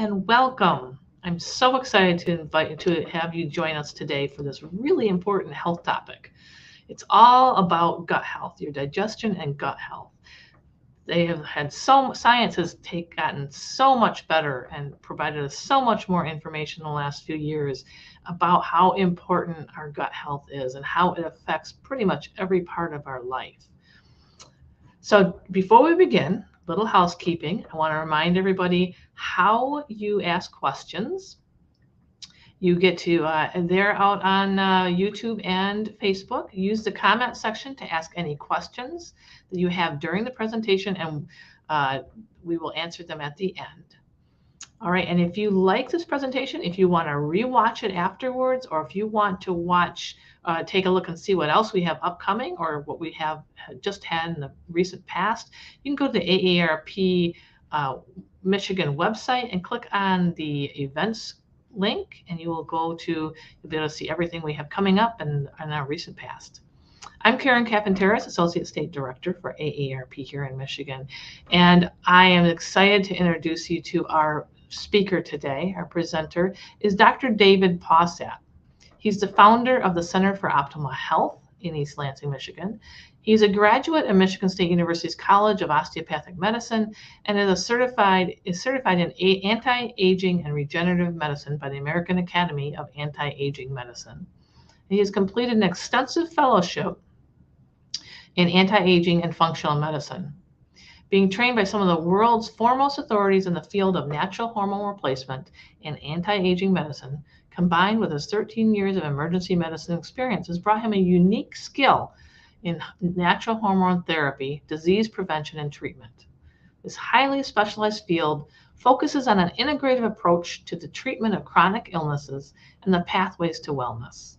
and welcome. I'm so excited to have you join us today for this really important health topic. It's all about gut health, your digestion and gut health. They have had science has gotten so much better and provided us so much more information in the last few years about how important our gut health is and how it affects pretty much every part of our life. So before we begin, little housekeeping. I want to remind everybody how you ask questions. You get to, they're out on YouTube and Facebook. Use the comment section to ask any questions that you have during the presentation, and we will answer them at the end. All right, and if you like this presentation, if you want to rewatch it afterwards, or if you want to take a look and see what else we have upcoming or what we have just had in the recent past, you can go to the AARP Michigan website and click on the events link, and you'll be able to see everything we have coming up in our recent past. I'm Karen Capenteris, Associate State Director for AARP here in Michigan, and I am excited to introduce you to our speaker today. Our presenter is Dr. David Pauset. He's the founder of the Center for Optimal Health in East Lansing, Michigan. He's a graduate of Michigan State University's College of Osteopathic Medicine and is certified in anti-aging and regenerative medicine by the American Academy of Anti-Aging Medicine. He has completed an extensive fellowship in anti-aging and functional medicine, being trained by some of the world's foremost authorities in the field of natural hormone replacement and anti-aging medicine, combined with his 13 years of emergency medicine experience, has brought him a unique skill in natural hormone therapy, disease prevention, and treatment. This highly specialized field focuses on an integrative approach to the treatment of chronic illnesses and the pathways to wellness.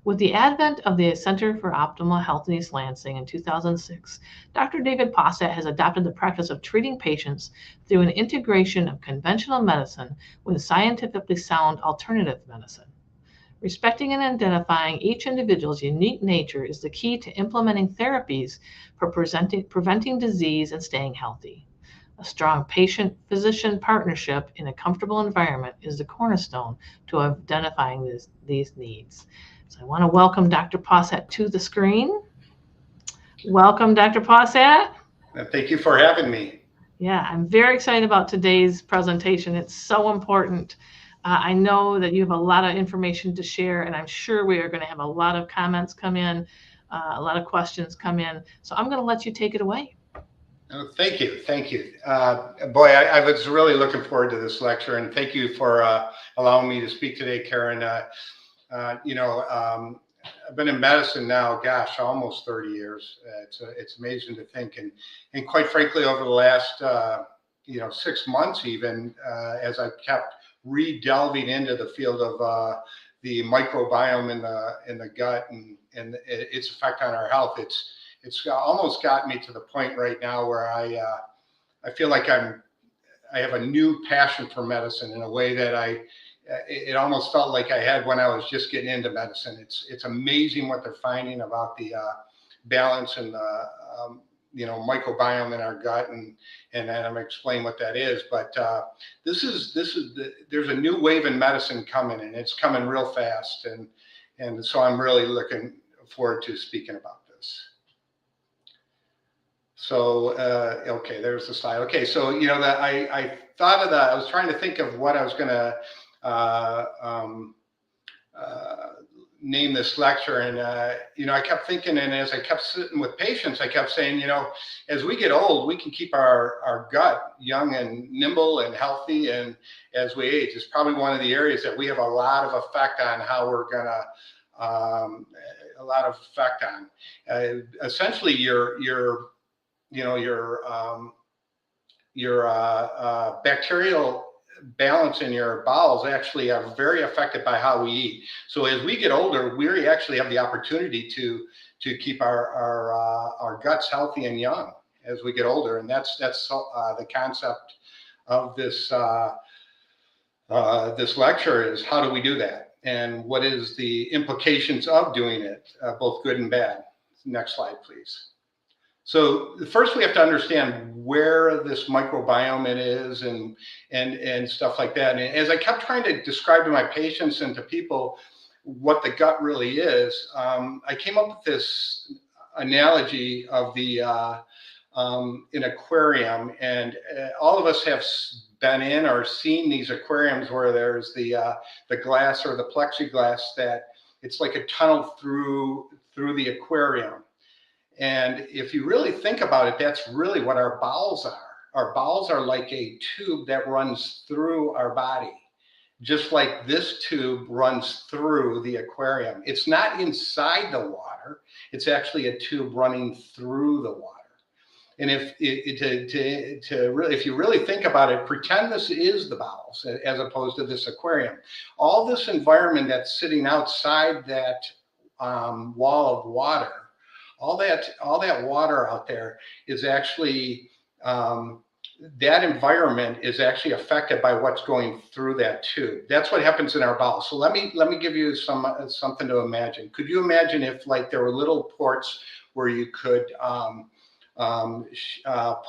With the advent of the Center for Optimal Health in East Lansing in 2006, Dr. David Pauset has adopted the practice of treating patients through an integration of conventional medicine with scientifically sound alternative medicine. Respecting and identifying each individual's unique nature is the key to implementing therapies for preventing disease and staying healthy. A strong patient-physician partnership in a comfortable environment is the cornerstone to identifying these needs. So I want to welcome Dr. Pauset to the screen. Welcome, Dr. Pauset. Thank you for having me. Yeah, I'm very excited about today's presentation. It's so important. I know that you have a lot of information to share, and I'm sure we are going to have a lot of comments come in, a lot of questions come in. So I'm going to let you take it away. Oh, thank you. Thank you. Boy, I was really looking forward to this lecture, and thank you for allowing me to speak today, Karen. I've been in medicine now, gosh, almost 30 years. It's amazing to think. And quite frankly, over the last, 6 months even, as I've kept re-delving into the field of the microbiome in the gut and its effect on our health, it's almost got me to the point right now where I feel like I have a new passion for medicine in a way that it almost felt like I had when I was just getting into medicine. It's amazing what they're finding about the balance and microbiome in our gut, and I'm gonna explain what that is. But there's a new wave in medicine coming, and it's coming real fast, and so I'm really looking forward to speaking about this. So okay, there's the slide. Okay, so I thought of that. I was trying to think of what I was gonna name this lecture, and I kept thinking, and as I kept sitting with patients, I kept saying, as we get old, we can keep our gut young and nimble and healthy, and as we age, it's probably one of the areas that we have a lot of effect on how we're gonna essentially your bacterial balance in your bowels actually are very affected by how we eat. So as we get older, we actually have the opportunity to keep our guts healthy and young as we get older, and that's the concept of this this lecture is how do we do that, and what is the implications of doing it, both good and bad. Next slide, please. So first we have to understand where this microbiome it is and stuff like that. And as I kept trying to describe to my patients and to people what the gut really is, I came up with this analogy of the an aquarium, and all of us have been in or seen these aquariums where there's the glass or the plexiglass that it's like a tunnel through the aquarium. And if you really think about it, that's really what our bowels are. Our bowels are like a tube that runs through our body, just like this tube runs through the aquarium. It's not inside the water, it's actually a tube running through the water. And if you really think about it, pretend this is the bowels as opposed to this aquarium. All this environment that's sitting outside that wall of water, all that water out there is actually that environment is actually affected by what's going through that tube. That's what happens in our bowels. So let me give you something to imagine. Could you imagine if like there were little ports where you could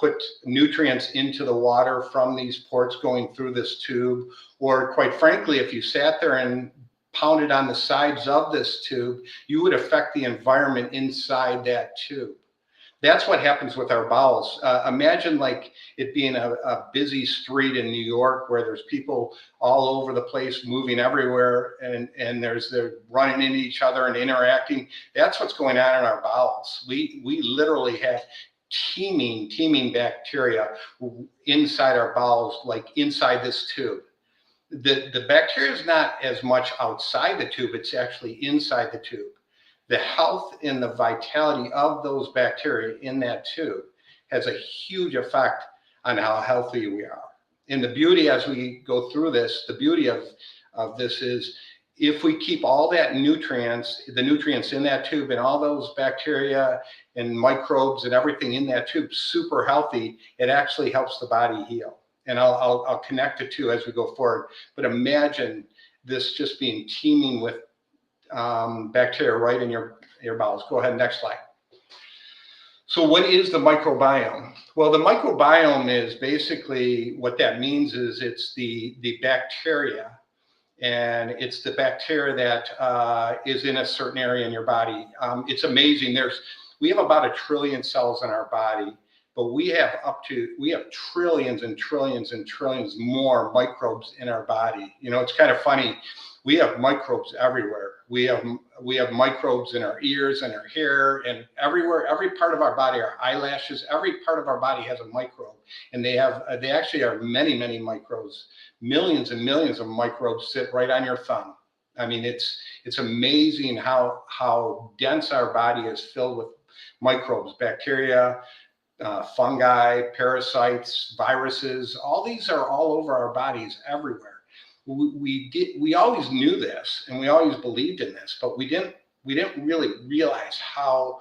put nutrients into the water from these ports going through this tube? Or quite frankly, if you sat there and pounded on the sides of this tube, you would affect the environment inside that tube. That's what happens with our bowels. Imagine like it being a busy street in New York where there's people all over the place moving everywhere, and they're running into each other and interacting. That's what's going on in our bowels. We literally have teeming bacteria inside our bowels, like inside this tube. The bacteria is not as much outside the tube, it's actually inside the tube. The health and the vitality of those bacteria in that tube has a huge effect on how healthy we are. And the beauty as we go through this, the beauty of this is if we keep all that the nutrients in that tube and all those bacteria and microbes and everything in that tube super healthy, it actually helps the body heal. And I'll connect the two as we go forward. But imagine this just being teeming with bacteria right in your bowels. Go ahead, next slide. So what is the microbiome? Well, the microbiome is basically, what that means is it's the bacteria, and it's the bacteria that is in a certain area in your body. It's amazing. We have about 1 trillion cells in our body, but we have trillions and trillions and trillions more microbes in our body. You know, it's kind of funny. We have microbes everywhere. We have microbes in our ears and our hair and everywhere, every part of our body, our eyelashes, every part of our body has a microbe. And they actually are many microbes. Millions and millions of microbes sit right on your thumb. I mean, it's amazing how dense our body is filled with microbes, bacteria, fungi, parasites, viruses. All these are all over our bodies everywhere. We always knew this and we always believed in this, but we didn't really realize how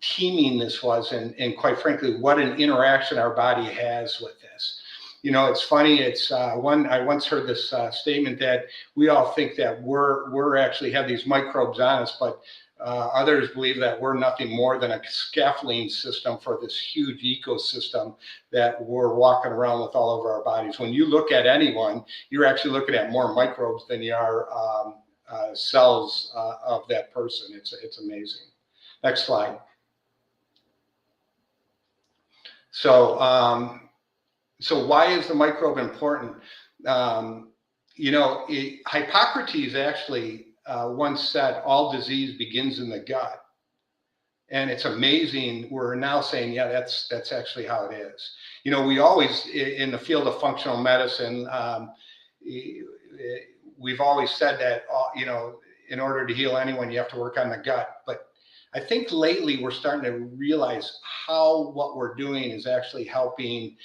teeming this was, and quite frankly, what an interaction our body has with this. You know, it's funny. I once heard this statement that we all think that we're actually have these microbes on us, but others believe that we're nothing more than a scaffolding system for this huge ecosystem that we're walking around with all over our bodies. When you look at anyone, you're actually looking at more microbes than you are cells of that person. It's amazing. Next slide. So, so why is the microbe important? You know, Hippocrates actually once said, all disease begins in the gut. And it's amazing. We're now saying, yeah, that's actually how it is. You know, we always, in the field of functional medicine, we've always said that, you know, in order to heal anyone, you have to work on the gut. But I think lately we're starting to realize how what we're doing is actually helping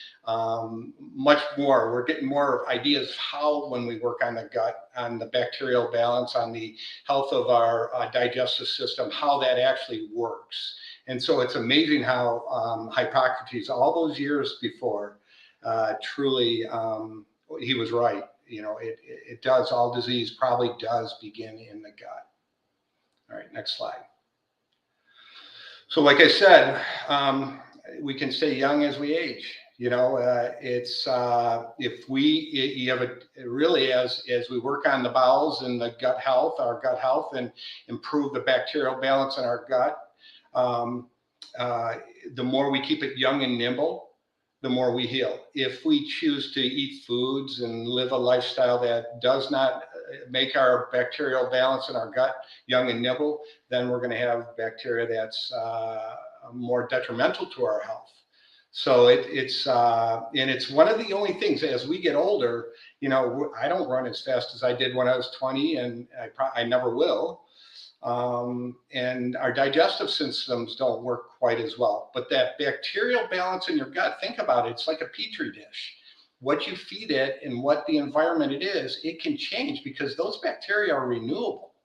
much more. We're getting more ideas how, when we work on the gut, on the bacterial balance, on the health of our digestive system, how that actually works. And so it's amazing how Hippocrates, all those years before, truly, he was right. You know, it does, all disease probably does begin in the gut. All right, next slide. So like I said, we can stay young as we age. It's if we you have a really as we work on the bowels and the gut health, our gut health, and improve the bacterial balance in our gut. Um, uh, the more we keep it young and nimble, the more we heal. If we choose to eat foods and live a lifestyle that does not make our bacterial balance in our gut young and nimble, then we're going to have bacteria that's more detrimental to our health. So it's one of the only things as we get older. I don't run as fast as I did when I was 20, and I never will. And our digestive systems don't work quite as well. But that bacterial balance in your gut, think about it, it's like a petri dish. What you feed it and what the environment it is, it can change because those bacteria are renewable.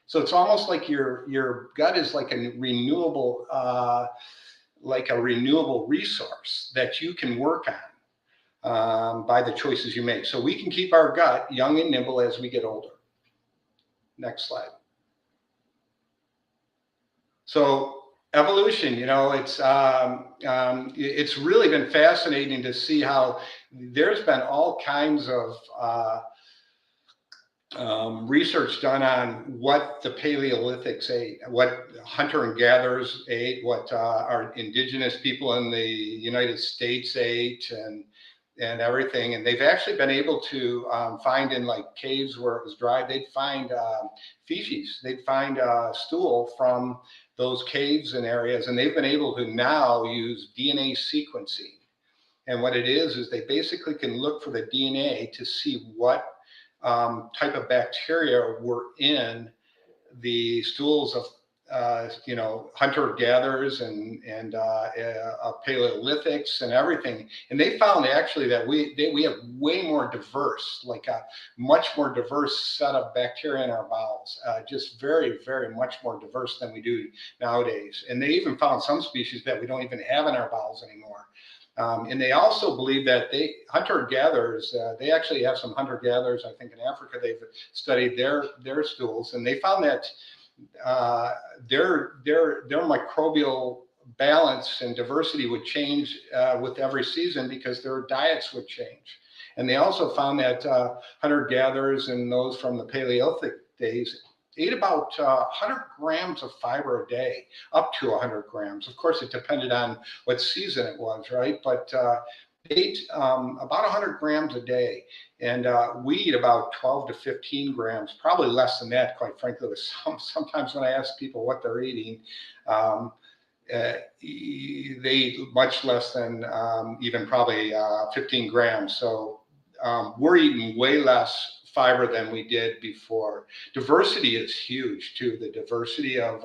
So it's almost like your gut is like a renewable resource that you can work on by the choices you make. So we can keep our gut young and nimble as we get older. Next slide. So evolution, it's really been fascinating to see how there's been all kinds of research done on what the Paleolithics ate, what hunter and gatherers ate, what our indigenous people in the United States ate, and everything. And they've actually been able to find in like caves where it was dry, they'd find feces, they'd find stool from those caves and areas. And they've been able to now use DNA sequencing. And what it is they basically can look for the DNA to see what type of bacteria were in the stools of hunter-gatherers and Paleolithics and everything. And they found actually that we have way more diverse, like a much more diverse set of bacteria in our bowels, just very, very much more diverse than we do nowadays. And they even found some species that we don't even have in our bowels anymore. And they also believe that hunter-gatherers, they actually have some hunter-gatherers, I think in Africa, they've studied their stools, and they found that their microbial balance and diversity would change with every season because their diets would change. And they also found that hunter-gatherers and those from the Paleolithic days ate about 100 grams of fiber a day, up to 100 grams. Of course, it depended on what season it was, right? But they ate about 100 grams a day. And we eat about 12 to 15 grams, probably less than that, quite frankly. Sometimes when I ask people what they're eating, they eat much less than even probably 15 grams. So we're eating way less fiber than we did before. Diversity is huge too. The diversity of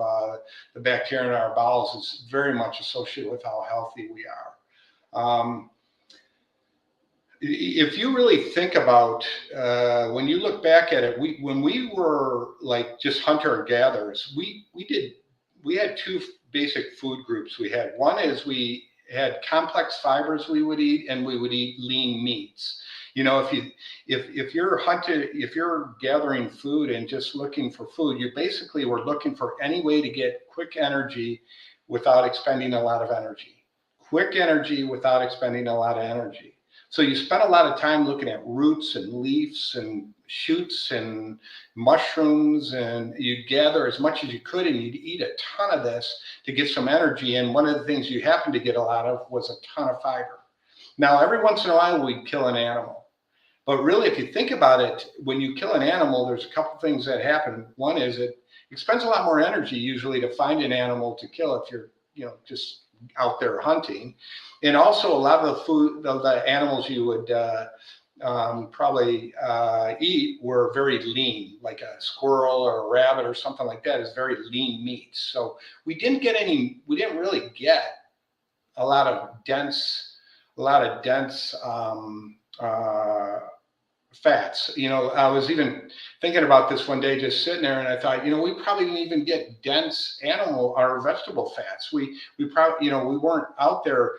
the bacteria in our bowels is very much associated with how healthy we are. If you really think about when you look back at it, when we were like just hunter gatherers, we had two basic food groups. We had one is we had complex fibers we would eat, and we would eat lean meats. If you're gathering food and just looking for food, you basically were looking for any way to get quick energy without expending a lot of energy. Quick energy without expending a lot of energy. So you spent a lot of time looking at roots and leaves and shoots and mushrooms, and you'd gather as much as you could, and you'd eat a ton of this to get some energy. And one of the things you happened to get a lot of was a ton of fiber. Now, every once in a while, we'd kill an animal. But really, if you think about it, when you kill an animal, there's a couple things that happen. One is it expends a lot more energy usually to find an animal to kill if you're, just out there hunting. And also a lot of the food, the animals you would probably eat were very lean, like a squirrel or a rabbit or something like that is very lean meat. So we didn't really get a lot of dense fats. I was even thinking about this one day, just sitting there, and I thought, we probably didn't even get dense animal or vegetable fats. We probably, we weren't out there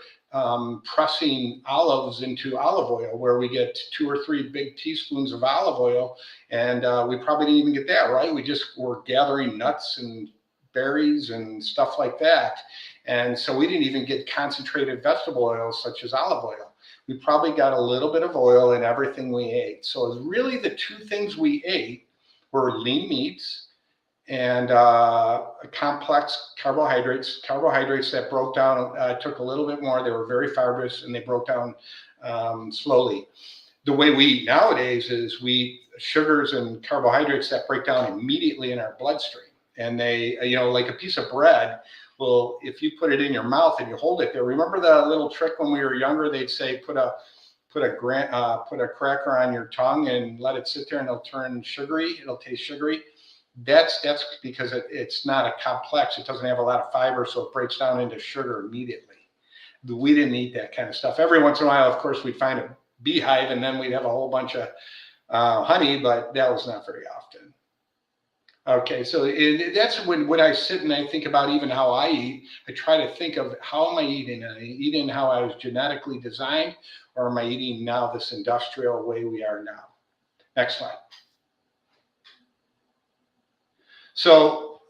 pressing olives into olive oil where we get 2 or 3 big teaspoons of olive oil, and we probably didn't even get that, right? We just were gathering nuts and berries and stuff like that. And so we didn't even get concentrated vegetable oils such as olive oil. We probably got a little bit of oil in everything we ate. So it was really the two things we ate were lean meats and complex carbohydrates that broke down, took a little bit more. They were very fibrous and they broke down slowly. The way we eat nowadays is we eat sugars and carbohydrates that break down immediately in our bloodstream. And they, like a piece of bread, well, if you put it in your mouth and you hold it there, remember the little trick when we were younger? They'd say put a cracker on your tongue and let it sit there, and it'll turn sugary. It'll taste sugary. That's because it's not a complex. It doesn't have a lot of fiber, so it breaks down into sugar immediately. We didn't eat that kind of stuff. Every once in a while, of course, we'd find a beehive, and then we'd have a whole bunch of honey, but that was not very often. Okay, so that's when I sit and I think about even how I eat. I try to think of how am I eating? Am I eating how I was genetically designed, or am I eating now this industrial way we are now? Next slide. So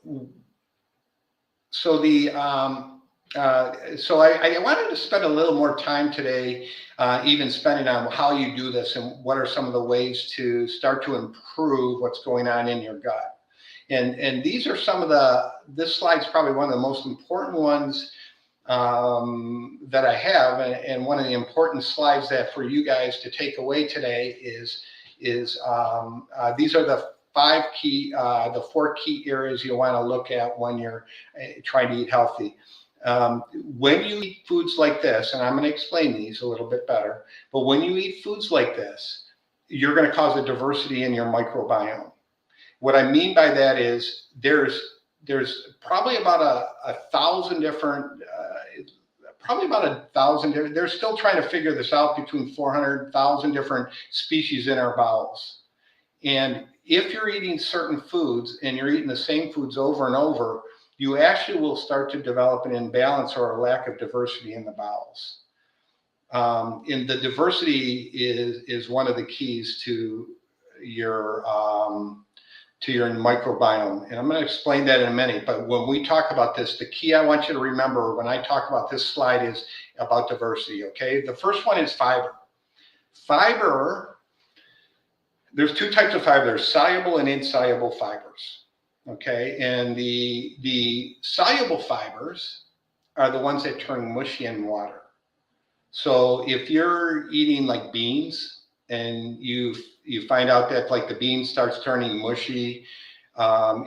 I wanted to spend a little more time today, even spending on how you do this and what are some of the ways to start to improve what's going on in your gut. And these are some of this slide's probably one of the most important ones that I have, and one of the important slides that for you guys to take away today is these are the four key areas you want to look at when you're trying to eat healthy. When you eat foods like this, and I'm going to explain these a little bit better, but when you eat foods like this, you're going to cause a diversity in your microbiome. What I mean by that is there's probably about 1,000 different, they're still trying to figure this out, between 400,000 different species in our bowels. And if you're eating certain foods and you're eating the same foods over and over, you actually will start to develop an imbalance or a lack of diversity in the bowels. And the diversity is one of the keys to your microbiome. And I'm going to explain that in a minute. But when we talk about this, the key I want you to remember when I talk about this slide is about diversity, okay? The first one is fiber. Fiber, there's two types of fiber. There's soluble and insoluble fibers, okay? And the soluble fibers are the ones that turn mushy in water. So if you're eating like beans and you find out that like the bean starts turning mushy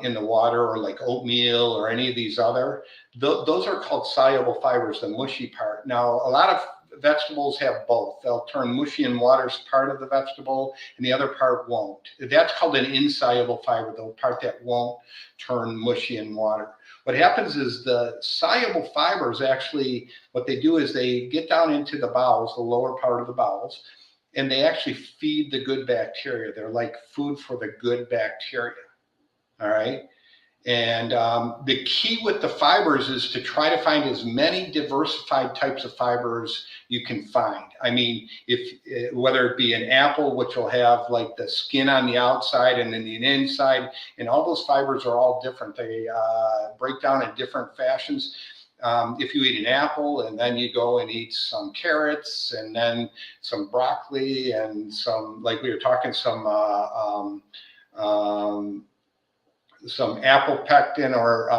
in the water, or like oatmeal or any of these other, those are called soluble fibers, the mushy part. Now, a lot of vegetables have both. They'll turn mushy in water as part of the vegetable, and the other part won't. That's called an insoluble fiber, the part that won't turn mushy in water. What happens is the soluble fibers actually, what they do is they get down into the bowels, the lower part of the bowels, and they actually feed the good bacteria. They're like food for the good bacteria, all right? And the key with the fibers is to try to find as many diversified types of fibers you can find. I mean, whether it be an apple, which will have like the skin on the outside and then the inside, and all those fibers are all different. They break down in different fashions. If you eat an apple and then you go and eat some carrots and then some broccoli and some, like we were talking, some apple pectin, or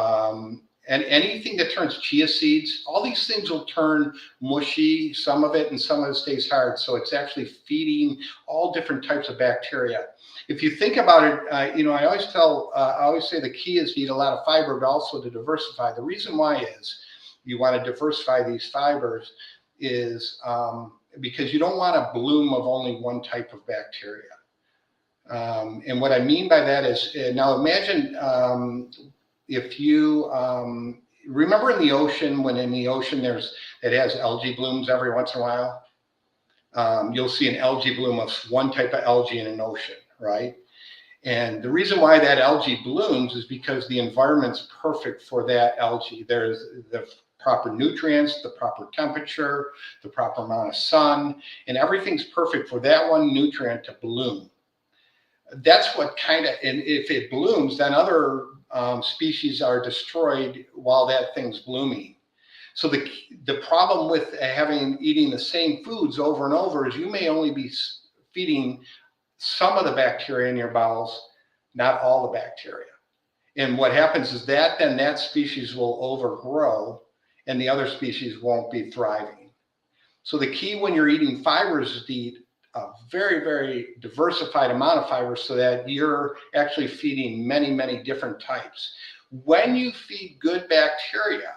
and anything that turns chia seeds, all these things will turn mushy, some of it, and some of it stays hard. So it's actually feeding all different types of bacteria. If you think about it, I always say the key is to eat a lot of fiber, but also to diversify. The reason why is you want to diversify these fibers is because you don't want a bloom of only one type of bacteria. And what I mean by that is, now imagine if you remember in the ocean, when in the ocean it has algae blooms every once in a while, you'll see an algae bloom of one type of algae in an ocean, right? And the reason why that algae blooms is because the environment's perfect for that algae. There's the proper nutrients, the proper temperature, the proper amount of sun, and everything's perfect for that one nutrient to bloom. That's what and if it blooms, then other species are destroyed while that thing's blooming. So the problem with eating the same foods over and over is you may only be feeding some of the bacteria in your bowels, not all the bacteria. And what happens is that then that species will overgrow and the other species won't be thriving. So the key when you're eating fibers is to eat a very, very diversified amount of fibers so that you're actually feeding many, many different types. When you feed good bacteria,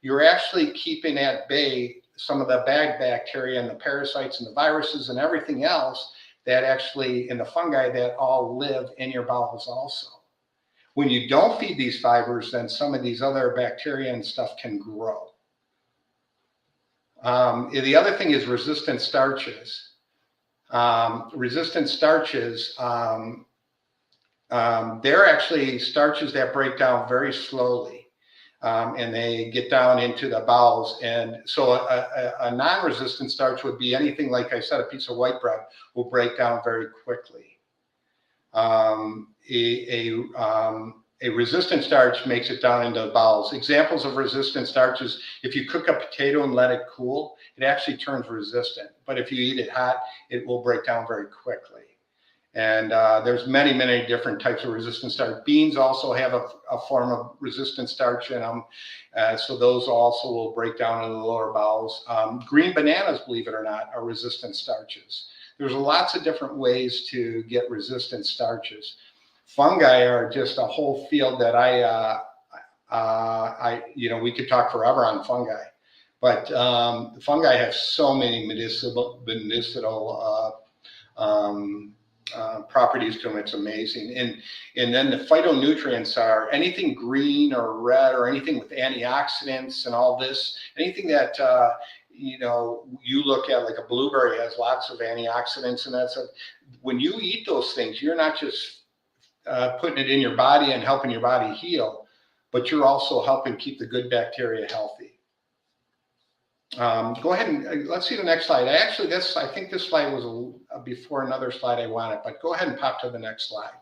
you're actually keeping at bay some of the bad bacteria and the parasites and the viruses and everything else that actually, in the fungi that all live in your bowels also. When you don't feed these fibers, then some of these other bacteria and stuff can grow. The other thing is resistant starches. Resistant starches, they're actually starches that break down very slowly, and they get down into the bowels. And so a non-resistant starch would be anything, like I said, a piece of white bread will break down very quickly. A resistant starch makes it down into the bowels. Examples of resistant starches: if you cook a potato and let it cool, it actually turns resistant. But if you eat it hot, it will break down very quickly. And there's many, many different types of resistant starch. Beans also have a form of resistant starch in them. So those also will break down in the lower bowels. Green bananas, believe it or not, are resistant starches. There's lots of different ways to get resistant starches. Fungi are just a whole field that we could talk forever on fungi. But fungi have so many medicinal properties to them. It's amazing. And then the phytonutrients are anything green or red or anything with antioxidants and all this, anything that you look at, like a blueberry has lots of antioxidants and that stuff. When you eat those things, you're not just putting it in your body and helping your body heal, but you're also helping keep the good bacteria healthy. Go ahead and let's see the next slide. I think this slide was before another slide I wanted, but go ahead and pop to the next slide.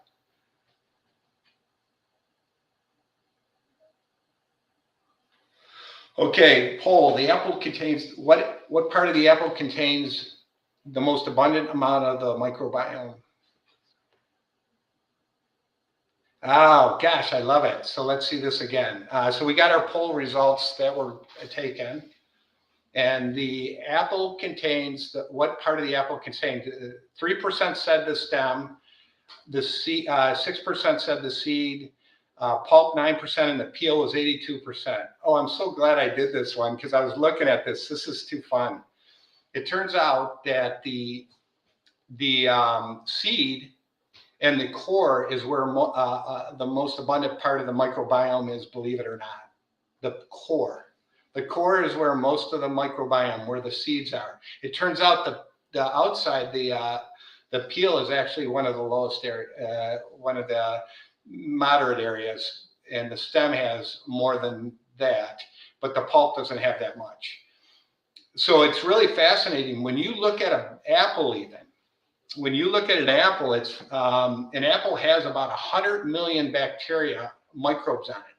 Okay, poll. The apple contains, what part of the apple contains the most abundant amount of the microbiome? Oh, gosh, I love it. So let's see this again. So we got our poll results that were taken. And the apple contains, what part of the apple contains? 3% said the stem, the seed, 6% said the seed, pulp 9%, and the peel was 82%. Oh, I'm so glad I did this one because I was looking at this. This is too fun. It turns out that the seed and the core is where the most abundant part of the microbiome is, believe it or not. The core. The core is where most of the microbiome, where the seeds are. It turns out the outside, the peel is actually one of the lowest area, one of the moderate areas, and the stem has more than that, but the pulp doesn't have that much. So it's really fascinating. When you look at an apple, when you look at an apple, an apple has about 100 million bacteria, microbes on it.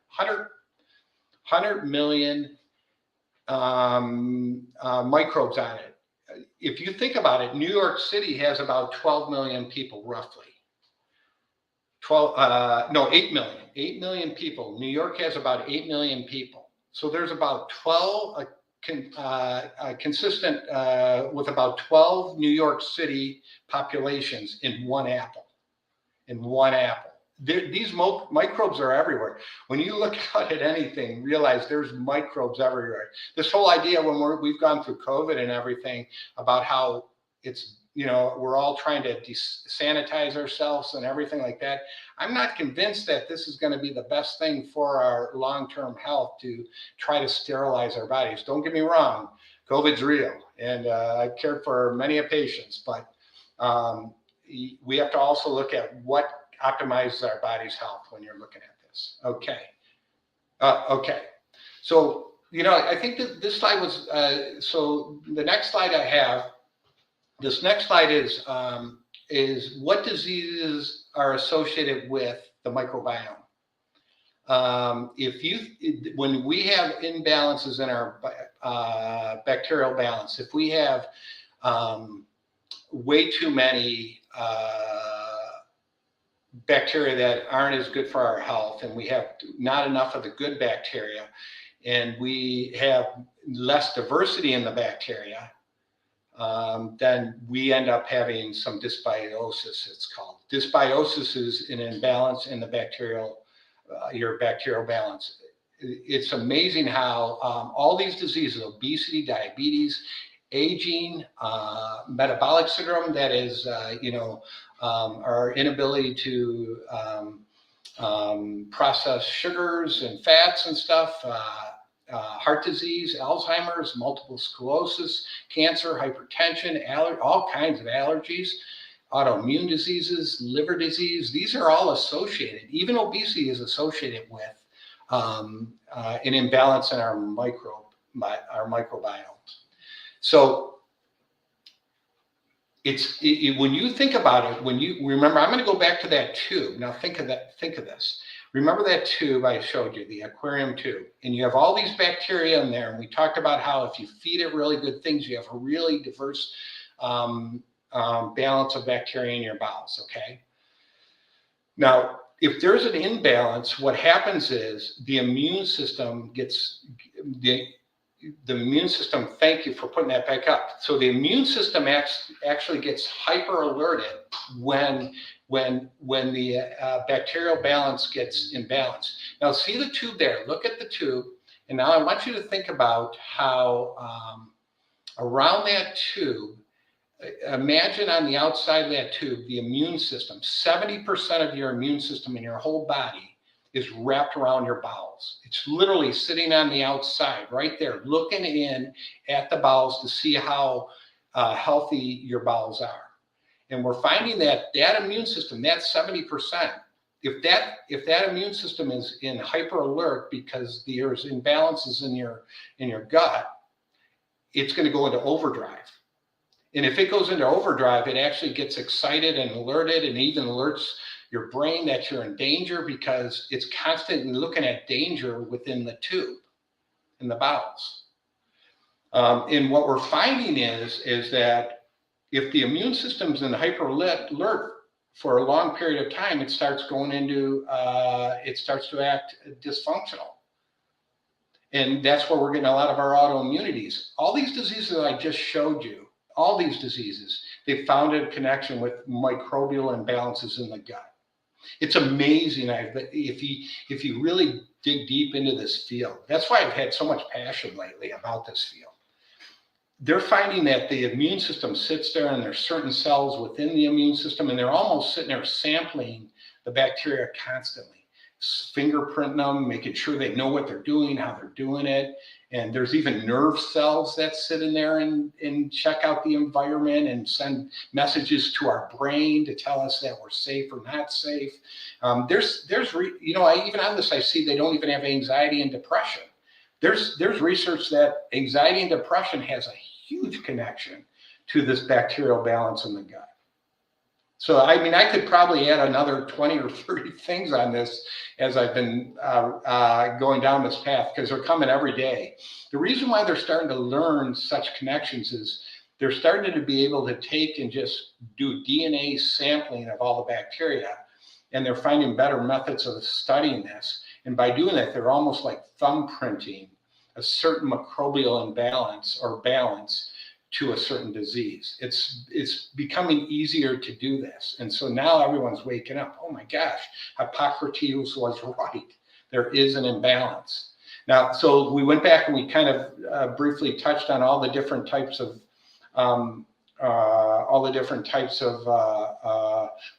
100 million microbes on it. If you think about it, New York City has about 12 million people, roughly. 8 million. 8 million people. New York has about 8 million people. So there's about 12, consistent with about 12 New York City populations in one apple. These microbes are everywhere. When you look out at anything, realize there's microbes everywhere. This whole idea when we've gone through COVID and everything about how it's, we're all trying to sanitize ourselves and everything like that. I'm not convinced that this is going to be the best thing for our long-term health to try to sterilize our bodies. Don't get me wrong, COVID's real, and I've cared for many patients, but we have to also look at what optimizes our body's health when you're looking at this. Okay. Okay. So, I think that this slide was, so the next slide I have, this next slide is what diseases are associated with the microbiome. When we have imbalances in our bacterial balance, if we have way too many bacteria that aren't as good for our health, and we have not enough of the good bacteria, and we have less diversity in the bacteria, then we end up having some dysbiosis, it's called. Dysbiosis is an imbalance in the your bacterial balance. It's amazing how all these diseases, obesity, diabetes, aging, metabolic syndrome, that is, our inability to process sugars and fats and stuff, heart disease, Alzheimer's, multiple sclerosis, cancer, hypertension, all kinds of allergies, autoimmune diseases, liver disease. These are all associated. Even obesity is associated with an imbalance in our microbiome. So when you think about it, when you remember, I'm going to go back to that tube. Now think of this. Remember that tube I showed you, the aquarium tube, and you have all these bacteria in there. And we talked about how if you feed it really good things, you have a really diverse balance of bacteria in your bowels. Okay. Now, if there's an imbalance, what happens is the immune system gets the immune system, thank you for putting that back up. So the immune system actually gets hyper alerted when the bacterial balance gets imbalanced. Now see the tube there, look at the tube. And now I want you to think about how around that tube, imagine on the outside of that tube, the immune system, 70% of your immune system in your whole body is wrapped around your bowels. It's literally sitting on the outside right there, looking in at the bowels to see how healthy your bowels are. And we're finding that immune system, that 70%, if that immune system is in hyper alert because there's imbalances in your gut, it's going to go into overdrive. And if it goes into overdrive, it actually gets excited and alerted, and even alerts your brain that you're in danger because it's constantly looking at danger within the tube, in the bowels. And what we're finding is that if the immune system's in hyper alert for a long period of time, it starts to act dysfunctional. And that's where we're getting a lot of our autoimmunities. All these diseases that I just showed you, all these diseases, they found a connection with microbial imbalances in the gut. It's amazing if you really dig deep into this field. That's why I've had so much passion lately about this field. They're finding that the immune system sits there, and there's certain cells within the immune system, and they're almost sitting there sampling the bacteria constantly, fingerprinting them, making sure they know what they're doing, how they're doing it. And there's even nerve cells that sit in there and check out the environment and send messages to our brain to tell us that we're safe or not safe. Even on this, I see they don't even have anxiety and depression. There's research that anxiety and depression has a huge connection to this bacterial balance in the gut. So, I mean, I could probably add another 20 or 30 things on this as I've been going down this path, because they're coming every day. The reason why they're starting to learn such connections is they're starting to be able to take and just do DNA sampling of all the bacteria, and they're finding better methods of studying this. And by doing that, they're almost like thumbprinting a certain microbial imbalance or balance to a certain disease. It's becoming easier to do this. And so now everyone's waking up. Oh my gosh, Hippocrates was right. There is an imbalance. Now, so we went back and we kind of briefly touched on all the different types of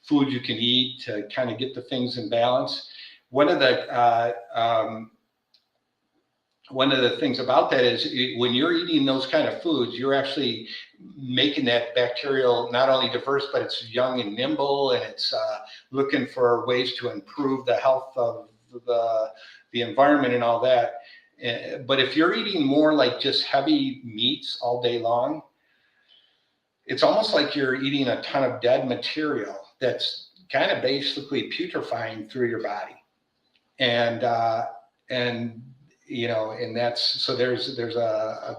food you can eat to kind of get the things in balance. One of the things about that is when you're eating those kind of foods, you're actually making that bacterial not only diverse, but it's young and nimble, and it's looking for ways to improve the health of the environment and all that. But if you're eating more like just heavy meats all day long, it's almost like you're eating a ton of dead material that's kind of basically putrefying through your body. and you know, and that's so there's a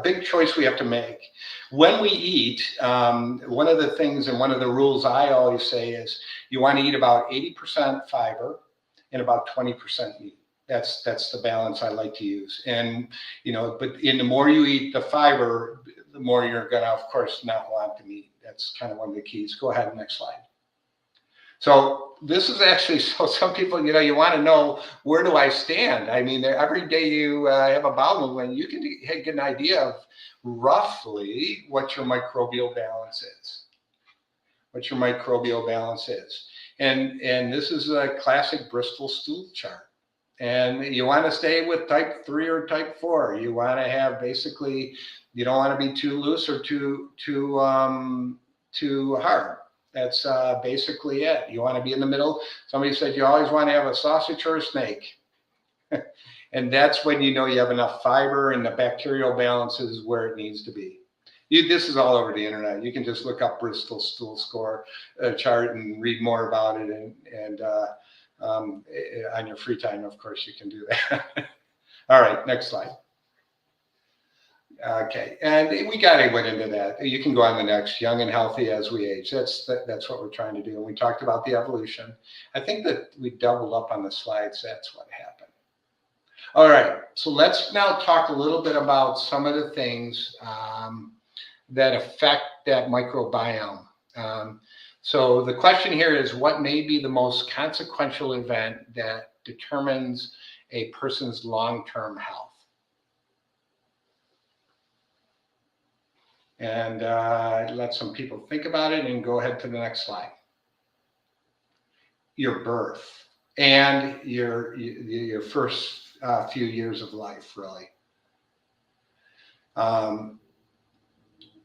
big choice we have to make when we eat. One of the things and one of the rules I always say is you want to eat about 80% fiber and about 20% meat. That's the balance I like to use. And you know, but in the more you eat the fiber, the more you're gonna, of course, not want the meat. That's kind of one of the keys. Go ahead, next slide. So this is actually, so some people, you know, you want to know, where do I stand? I mean, every day you have a bowel movement, you can get an idea of roughly what your microbial balance is. What your microbial balance is. And this is a classic Bristol stool chart. And you want to stay with type 3 or type 4. You want to have basically, you don't want to be too loose or too hard. That's basically it. You want to be in the middle. Somebody said you always want to have a sausage or a snake. And that's when you know you have enough fiber and the bacterial balance is where it needs to be. This is all over the internet. You can just look up Bristol stool score chart and read more about it. And on your free time, of course, you can do that. All right, next slide. Okay, and we got to went into that. You can go on the next, young and healthy as we age. That's what we're trying to do. And we talked about the evolution. I think that we doubled up on the slides. That's what happened. All right, so let's now talk a little bit about some of the things that affect that microbiome. So the question here is, what may be the most consequential event that determines a person's long-term health? And let some people think about it and go ahead to the next slide. Your birth and your first few years of life, really.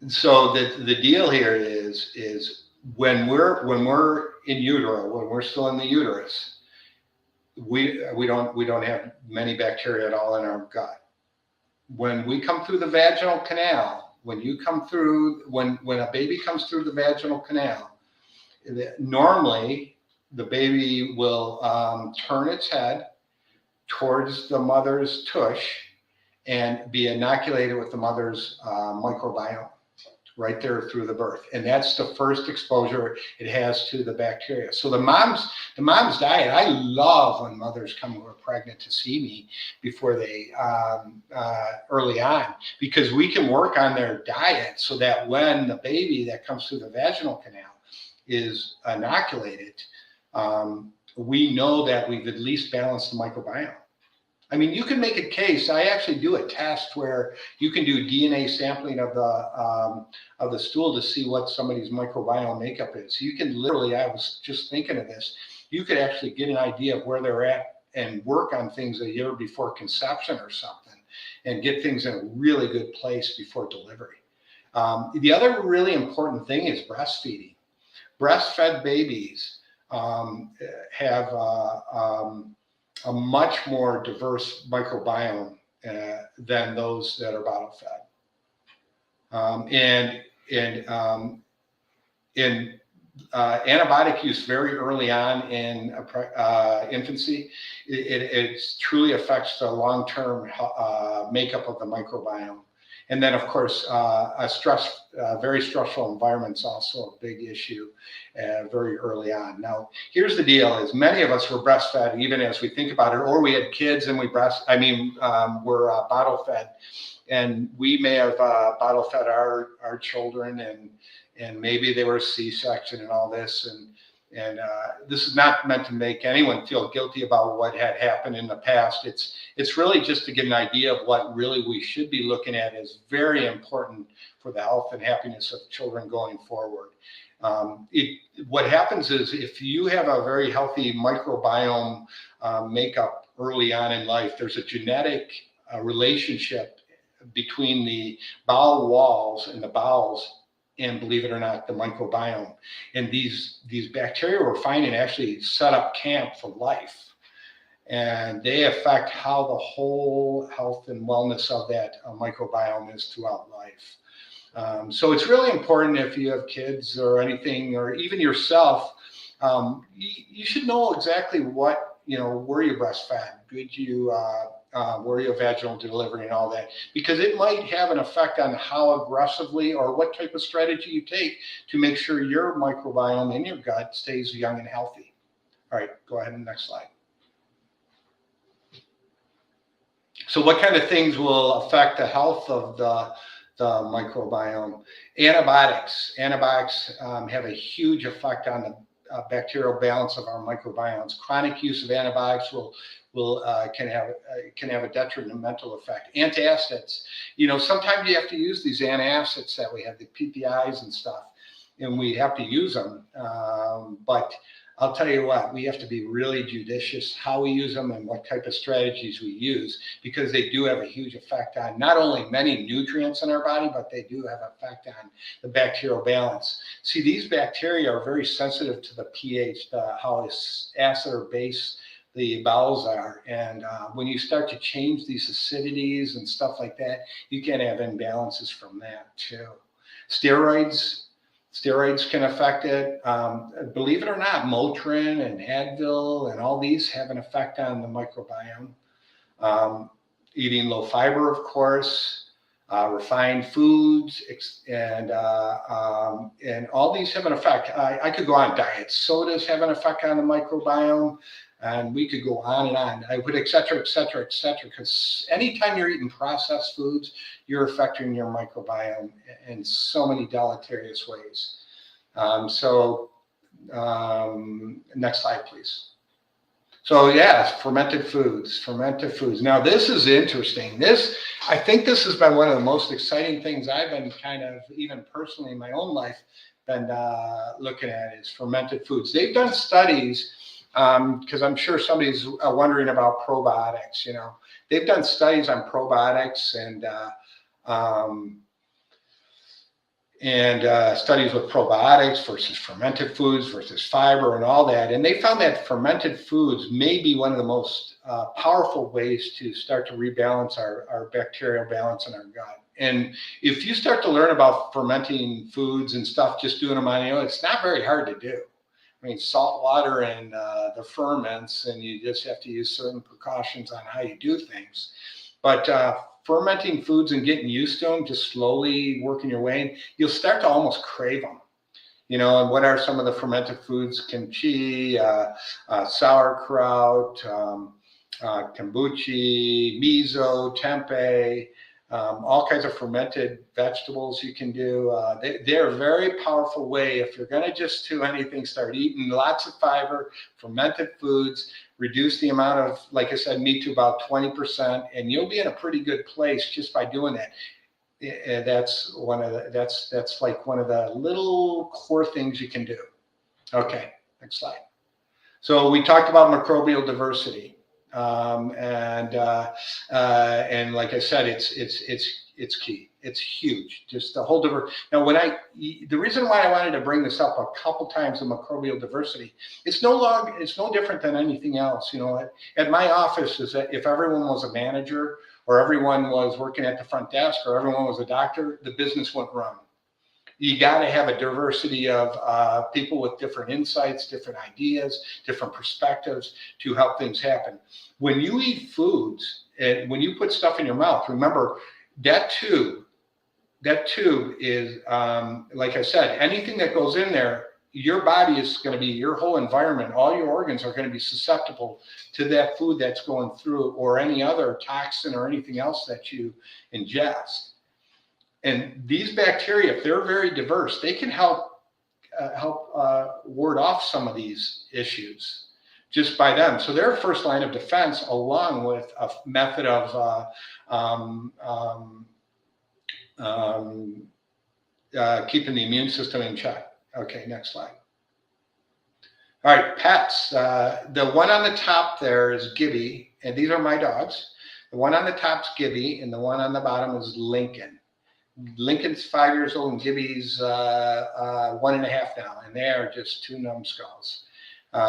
So the deal here is when we're in utero, when we're still in the uterus, we don't have many bacteria at all in our gut. When we come through the vaginal canal, when a baby comes through the vaginal canal, normally the baby will turn its head towards the mother's tush and be inoculated with the mother's microbiome right there through the birth. And that's the first exposure it has to the bacteria. So the mom's diet, I love when mothers come who are pregnant to see me before they, early on, because we can work on their diet so that when the baby that comes through the vaginal canal is inoculated, we know that we've at least balanced the microbiome. I mean, you can make a case. I actually do a test where you can do DNA sampling of the stool to see what somebody's microbiome makeup is. So you can literally, I was just thinking of this, you could actually get an idea of where they're at and work on things a year before conception or something and get things in a really good place before delivery. The other really important thing is breastfeeding. Breastfed babies have a much more diverse microbiome than those that are bottle fed. Antibiotic use very early on in infancy, it truly affects the long-term makeup of the microbiome. And then, of course, very stressful environment is also a big issue very early on. Now, here's the deal: is many of us were breastfed, even as we think about it, or we had kids and we're bottle fed, and we may have bottle fed our children, and maybe they were C-section and all this, and this is not meant to make anyone feel guilty about what had happened in the past. It's really just to get an idea of what really we should be looking at is very important for the health and happiness of children going forward. What happens is if you have a very healthy microbiome makeup early on in life, there's a genetic relationship between the bowel walls and the bowels, and believe it or not, the microbiome. And these bacteria we're finding actually set up camp for life. And they affect how the whole health and wellness of that microbiome is throughout life. So it's really important if you have kids or anything, or even yourself, you should know exactly what, were you breastfed? Did you, were you vaginal delivery and all that? Because it might have an effect on how aggressively or what type of strategy you take to make sure your microbiome in your gut stays young and healthy. All right, go ahead and next slide. So what kind of things will affect the health of the microbiome? Antibiotics. Antibiotics have a huge effect on the bacterial balance of our microbiomes. Chronic use of antibiotics can have a detrimental effect. Antacids. Sometimes you have to use these antacids that we have, the PPIs and stuff, and we have to use them. But I'll tell you what, we have to be really judicious how we use them and what type of strategies we use, because they do have a huge effect on not only many nutrients in our body, but they do have an effect on the bacterial balance. See, these bacteria are very sensitive to the pH, how acid or base the bowels are. And when you start to change these acidities and stuff like that, you can have imbalances from that too. Steroids can affect it. Believe it or not, Motrin and Advil and all these have an effect on the microbiome. Eating low fiber, of course, refined foods, and all these have an effect. I could go on. Diet sodas have an effect on the microbiome, and we could go on and on. I would, et cetera, because anytime you're eating processed foods, you're affecting your microbiome in so many deleterious ways. Next slide, please. So yes, fermented foods. Now this is interesting. I think this has been one of the most exciting things I've been kind of, even personally in my own life, been looking at is fermented foods. They've done studies, because I'm sure somebody's wondering about probiotics. They've done studies on probiotics and studies with probiotics versus fermented foods versus fiber and all that. And they found that fermented foods may be one of the most powerful ways to start to rebalance our bacterial balance in our gut. And if you start to learn about fermenting foods and stuff, just doing them on your own, it's not very hard to do. I mean, salt water and the ferments, and you just have to use certain precautions on how you do things. But fermenting foods and getting used to them, just slowly working your way in, you'll start to almost crave them. And what are some of the fermented foods? Kimchi, sauerkraut, kombucha, miso, tempeh, all kinds of fermented vegetables you can do. They're a very powerful way. If you're going to just do anything, start eating lots of fiber, fermented foods, reduce the amount of, like I said, meat to about 20%, and you'll be in a pretty good place just by doing that. That's like one of the little core things you can do. Okay, next slide. So we talked about microbial diversity, and like I said, it's key. It's huge. Just the whole Now, the reason why I wanted to bring this up a couple times, the microbial diversity, it's no different than anything else. At my office, is that if everyone was a manager, or everyone was working at the front desk, or everyone was a doctor, the business wouldn't run. You got to have a diversity of people with different insights, different ideas, different perspectives to help things happen. When you eat foods and when you put stuff in your mouth, remember that tube is, like I said, anything that goes in there, your body is going to be, your whole environment, all your organs are going to be susceptible to that food that's going through, or any other toxin or anything else that you ingest. And these bacteria, if they're very diverse, they can help ward off some of these issues just by them. So they're first line of defense, along with a method of keeping the immune system in check. Okay, next slide. All right, pets. The one on the top there is Gibby, and these are my dogs. The one on the top is Gibby, and the one on the bottom is Lincoln. Lincoln's 5 years old, and Gibby's 1.5 now, and they are just two numbskulls. They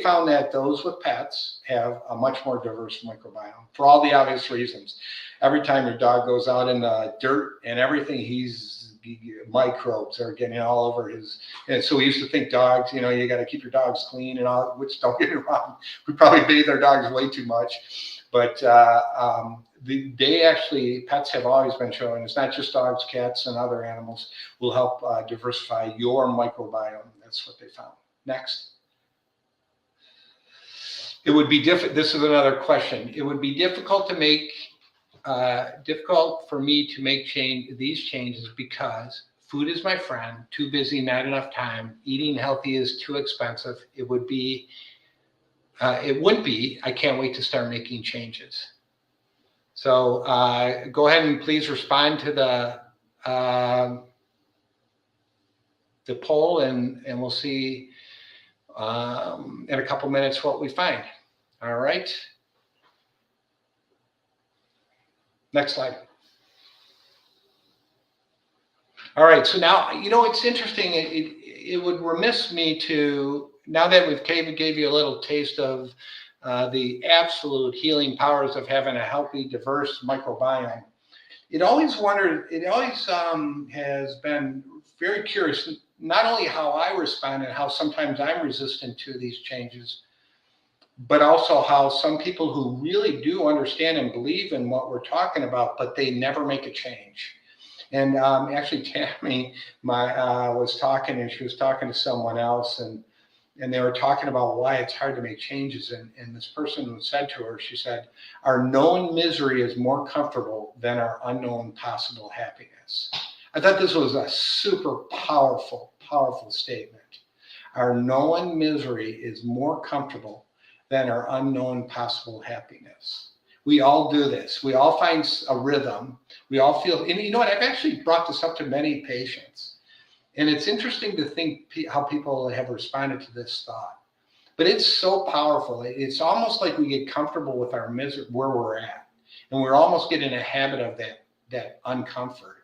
found that those with pets have a much more diverse microbiome for all the obvious reasons. Every time your dog goes out in the dirt and everything, he's microbes are getting all over his. And so we used to think dogs, you got to keep your dogs clean and all, which don't get me wrong. We probably bathe our dogs way too much. But pets have always been shown, it's not just dogs, cats, and other animals, will help diversify your microbiome. That's what they found. Next. It would be difficult. This is another question. It would be difficult for me to make these changes because food is my friend, too busy, not enough time, eating healthy is too expensive. It wouldn't be, I can't wait to start making changes. So go ahead and please respond to the poll, and we'll see in a couple minutes what we find. All right. Next slide. All right, so now, it's interesting. It would remiss me to, now that we've gave you a little taste of the absolute healing powers of having a healthy, diverse microbiome, it always has been very curious, not only how I respond and how sometimes I'm resistant to these changes, but also how some people who really do understand and believe in what we're talking about, but they never make a change. And actually, Tammy was talking, and she was talking to someone else, and they were talking about why it's hard to make changes. And this person said to her, she said, our known misery is more comfortable than our unknown possible happiness. I thought this was a super powerful, powerful statement. Our known misery is more comfortable than our unknown possible happiness. We all do this. We all find a rhythm. We all feel, and you know what, I've actually brought this up to many patients. And it's interesting to think how people have responded to this thought. But it's so powerful. It's almost like we get comfortable with our misery, where we're at. And we're almost getting a habit of that uncomfort.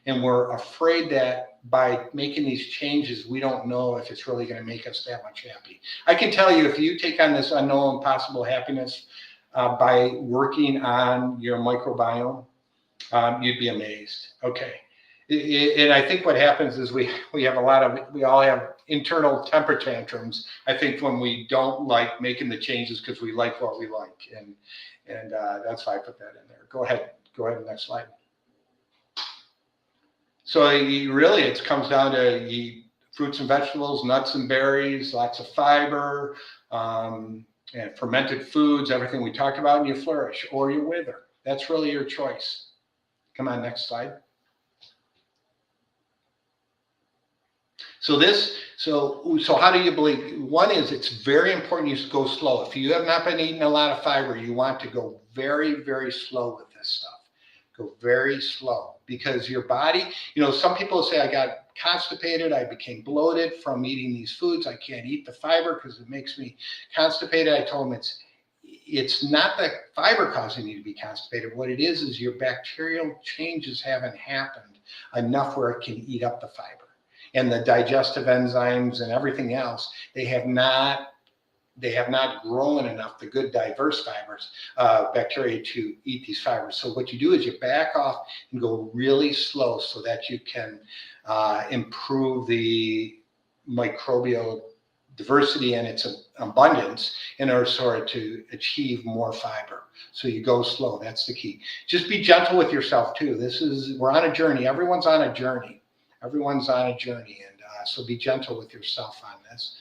And we're afraid that by making these changes, we don't know if it's really going to make us that much happy. I can tell you, if you take on this unknown possible happiness by working on your microbiome, you'd be amazed. Okay. And I think what happens is we all have internal temper tantrums. I think when we don't like making the changes because we like what we like, and that's why I put that in there. Go ahead, next slide. So it comes down to eat fruits and vegetables, nuts and berries, lots of fiber, and fermented foods, everything we talked about, and you flourish or you wither. That's really your choice. Come on, next slide. So how do you believe? One is, it's very important you go slow. If you have not been eating a lot of fiber, you want to go very, very slow with this stuff. Go very slow, because your body, some people say, I got constipated, I became bloated from eating these foods, I can't eat the fiber because it makes me constipated. I told them it's not the fiber causing you to be constipated. What it is your bacterial changes haven't happened enough where it can eat up the fiber. And the digestive enzymes and everything else, they have not grown enough, the good diverse fibers, bacteria, to eat these fibers. So what you do is you back off and go really slow so that you can improve the microbial diversity and its abundance in order to achieve more fiber. So you go slow, that's the key. Just be gentle with yourself too. We're on a journey. Everyone's on a journey. And so be gentle with yourself on this.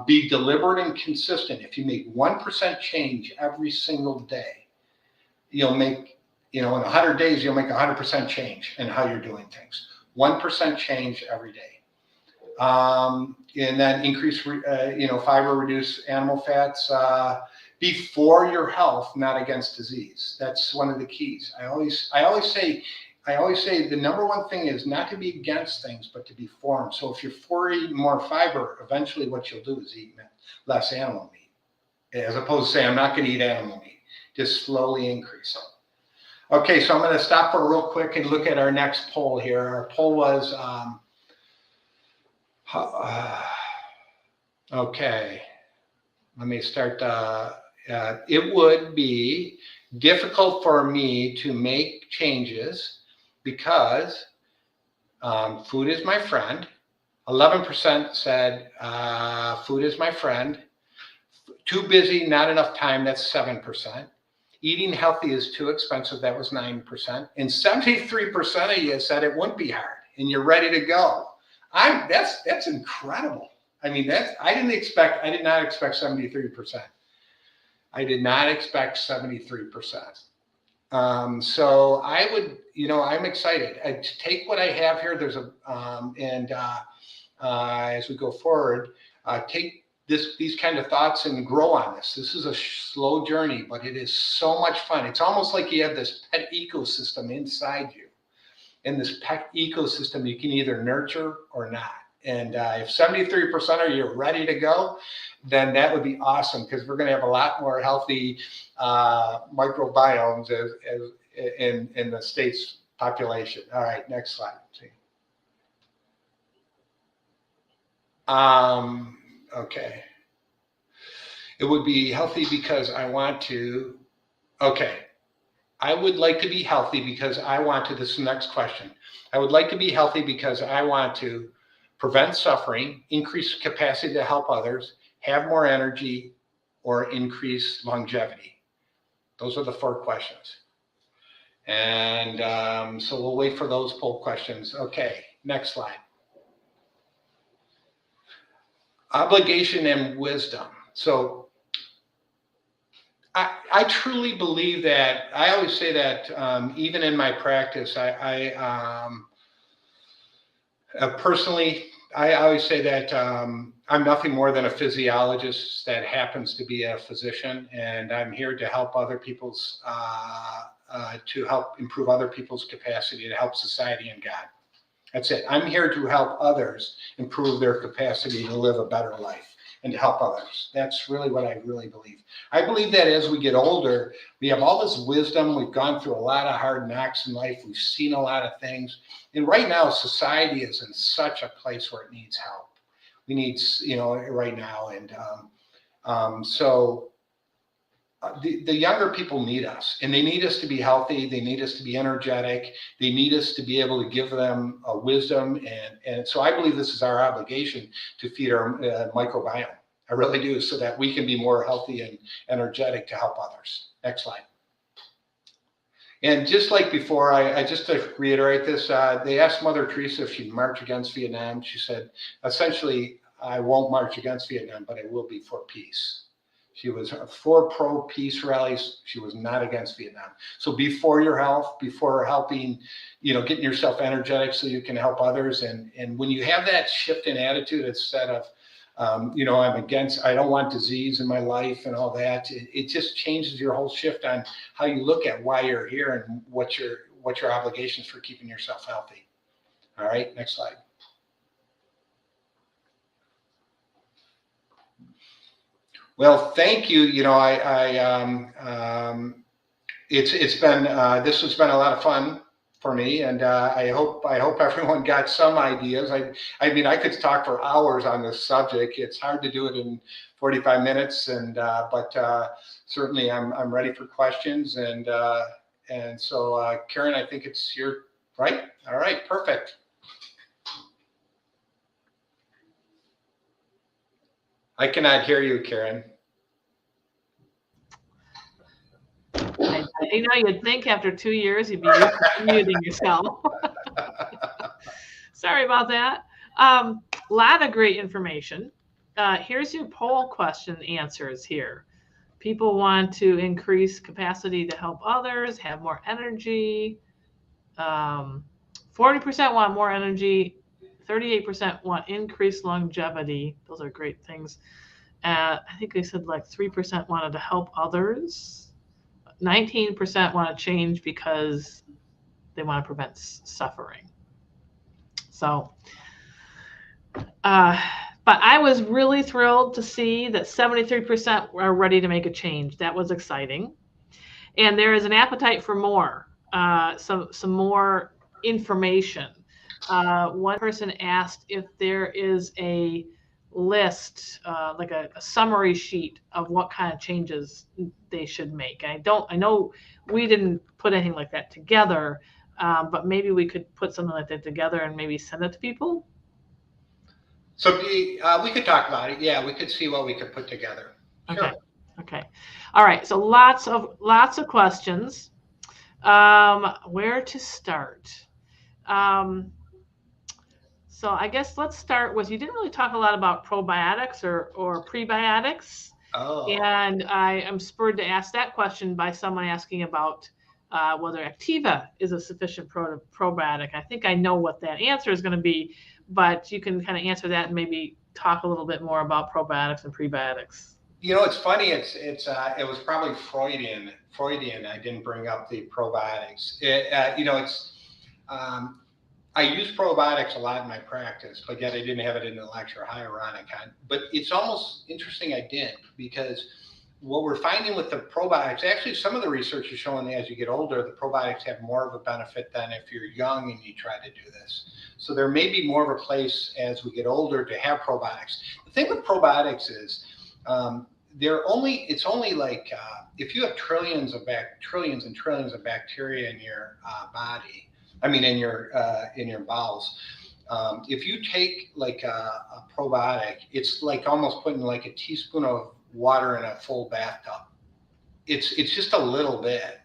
Be deliberate and consistent. If you make 1% change every single day, you'll make, in 100 days, you'll make 100% change in how you're doing things. 1% change every day. And then increase, fiber, reduce animal fats, be for your health, not against disease. That's one of the keys. I always say the number one thing is not to be against things, but to be for them. So if you're for eating more fiber, eventually what you'll do is eat less animal meat, as opposed to saying, I'm not going to eat animal meat. Just slowly increase it. Okay, so I'm going to stop for real quick and look at our next poll here. Our poll was, okay, let me start. It would be difficult for me to make changes because Food is my friend. 11% said food is my friend. Too busy, not enough time, that's 7%. Eating healthy is too expensive, that was 9%. And 73% of you said it wouldn't be hard and you're ready to go. That's incredible. I mean, I did not expect 73%. I did not expect 73%. So I would, I'm excited to take what I have here. There's as we go forward, take these kind of thoughts and grow on this. This is a slow journey, but it is so much fun. It's almost like you have this pet ecosystem inside you. In this pet ecosystem, you can either nurture or not. And if 73% of you are ready to go, then that would be awesome, because we're going to have a lot more healthy microbiomes in the state's population. All right, next slide. Okay. It would be healthy because I want to. Okay. I would like to be healthy because I want to. This is the next question. I would like to be healthy because I want to prevent suffering, increase capacity to help others, have more energy, or increase longevity. Those are the 4 questions. And so we'll wait for those poll questions. Okay, next slide. Obligation and wisdom. So I truly believe that. I always say that even in my practice, personally, I always say that I'm nothing more than a physiologist that happens to be a physician, and I'm here to help other people's, to help improve other people's capacity to help society and God. That's it. I'm here to help others improve their capacity to live a better life and to help others. That's really what I really believe. I believe that as we get older, we have all this wisdom. We've gone through a lot of hard knocks in life. We've seen a lot of things. And right now, society is in such a place where it needs help. We need, right now. And so the younger people need us, and they need us to be healthy. They need us to be energetic. They need us to be able to give them wisdom. And so I believe this is our obligation to feed our microbiome. I really do, so that we can be more healthy and energetic to help others. Next slide. And just like before, I just to reiterate this, they asked Mother Teresa if she'd march against Vietnam. She said, essentially, I won't march against Vietnam, but I will be for peace. She was for pro-peace rallies. She was not against Vietnam. So before your health, before helping, getting yourself energetic so you can help others. And when you have that shift in attitude, instead of, I don't want disease in my life and all that, it just changes your whole shift on how you look at why you're here and what your obligations for keeping yourself healthy. All right, next slide. Well, thank you. It's been this has been a lot of fun for me, and I hope everyone got some ideas. I mean, I could talk for hours on this subject. It's hard to do it in 45 minutes, but certainly I'm ready for questions. And so Karen, I think it's your right. All right, perfect. I cannot hear you, Karen. You'd think after 2 years you'd be used to muting yourself. Sorry about that. Lot of great information. Here's your poll question answers here. People want to increase capacity to help others, have more energy. 40% want more energy. 38% want increased longevity. Those are great things. I think they said like 3% wanted to help others. 19% want to change because they want to prevent suffering. So, but I was really thrilled to see that 73% are ready to make a change. That was exciting. And there is an appetite for more, some more information. One person asked if there is a list, like a summary sheet of what kind of changes they should make. I know we didn't put anything like that together, But maybe we could put something like that together and maybe send it to people. So we could talk about it. Yeah, we could see what we could put together. Sure. Okay. Okay. All right. So lots of questions. Where to start? So I guess let's start with, you didn't really talk a lot about probiotics or prebiotics. Oh. And I am spurred to ask that question by someone asking about whether Activa is a sufficient probiotic. I think I know what that answer is going to be, but you can kind of answer that and maybe talk a little bit more about probiotics and prebiotics. It's funny. It was probably Freudian. I didn't bring up the probiotics. Um, I use probiotics a lot in my practice, but yet I didn't have it in the lecture. How ironic. But it's almost interesting I didn't, because what we're finding with the probiotics, actually some of the research is showing that as you get older, the probiotics have more of a benefit than if you're young and you try to do this. So there may be more of a place as we get older to have probiotics. The thing with probiotics is it's only like if you have trillions and trillions of bacteria in your body, I mean in your bowels. If you take like a probiotic, it's like almost putting like a teaspoon of water in a full bathtub. It's just a little bit.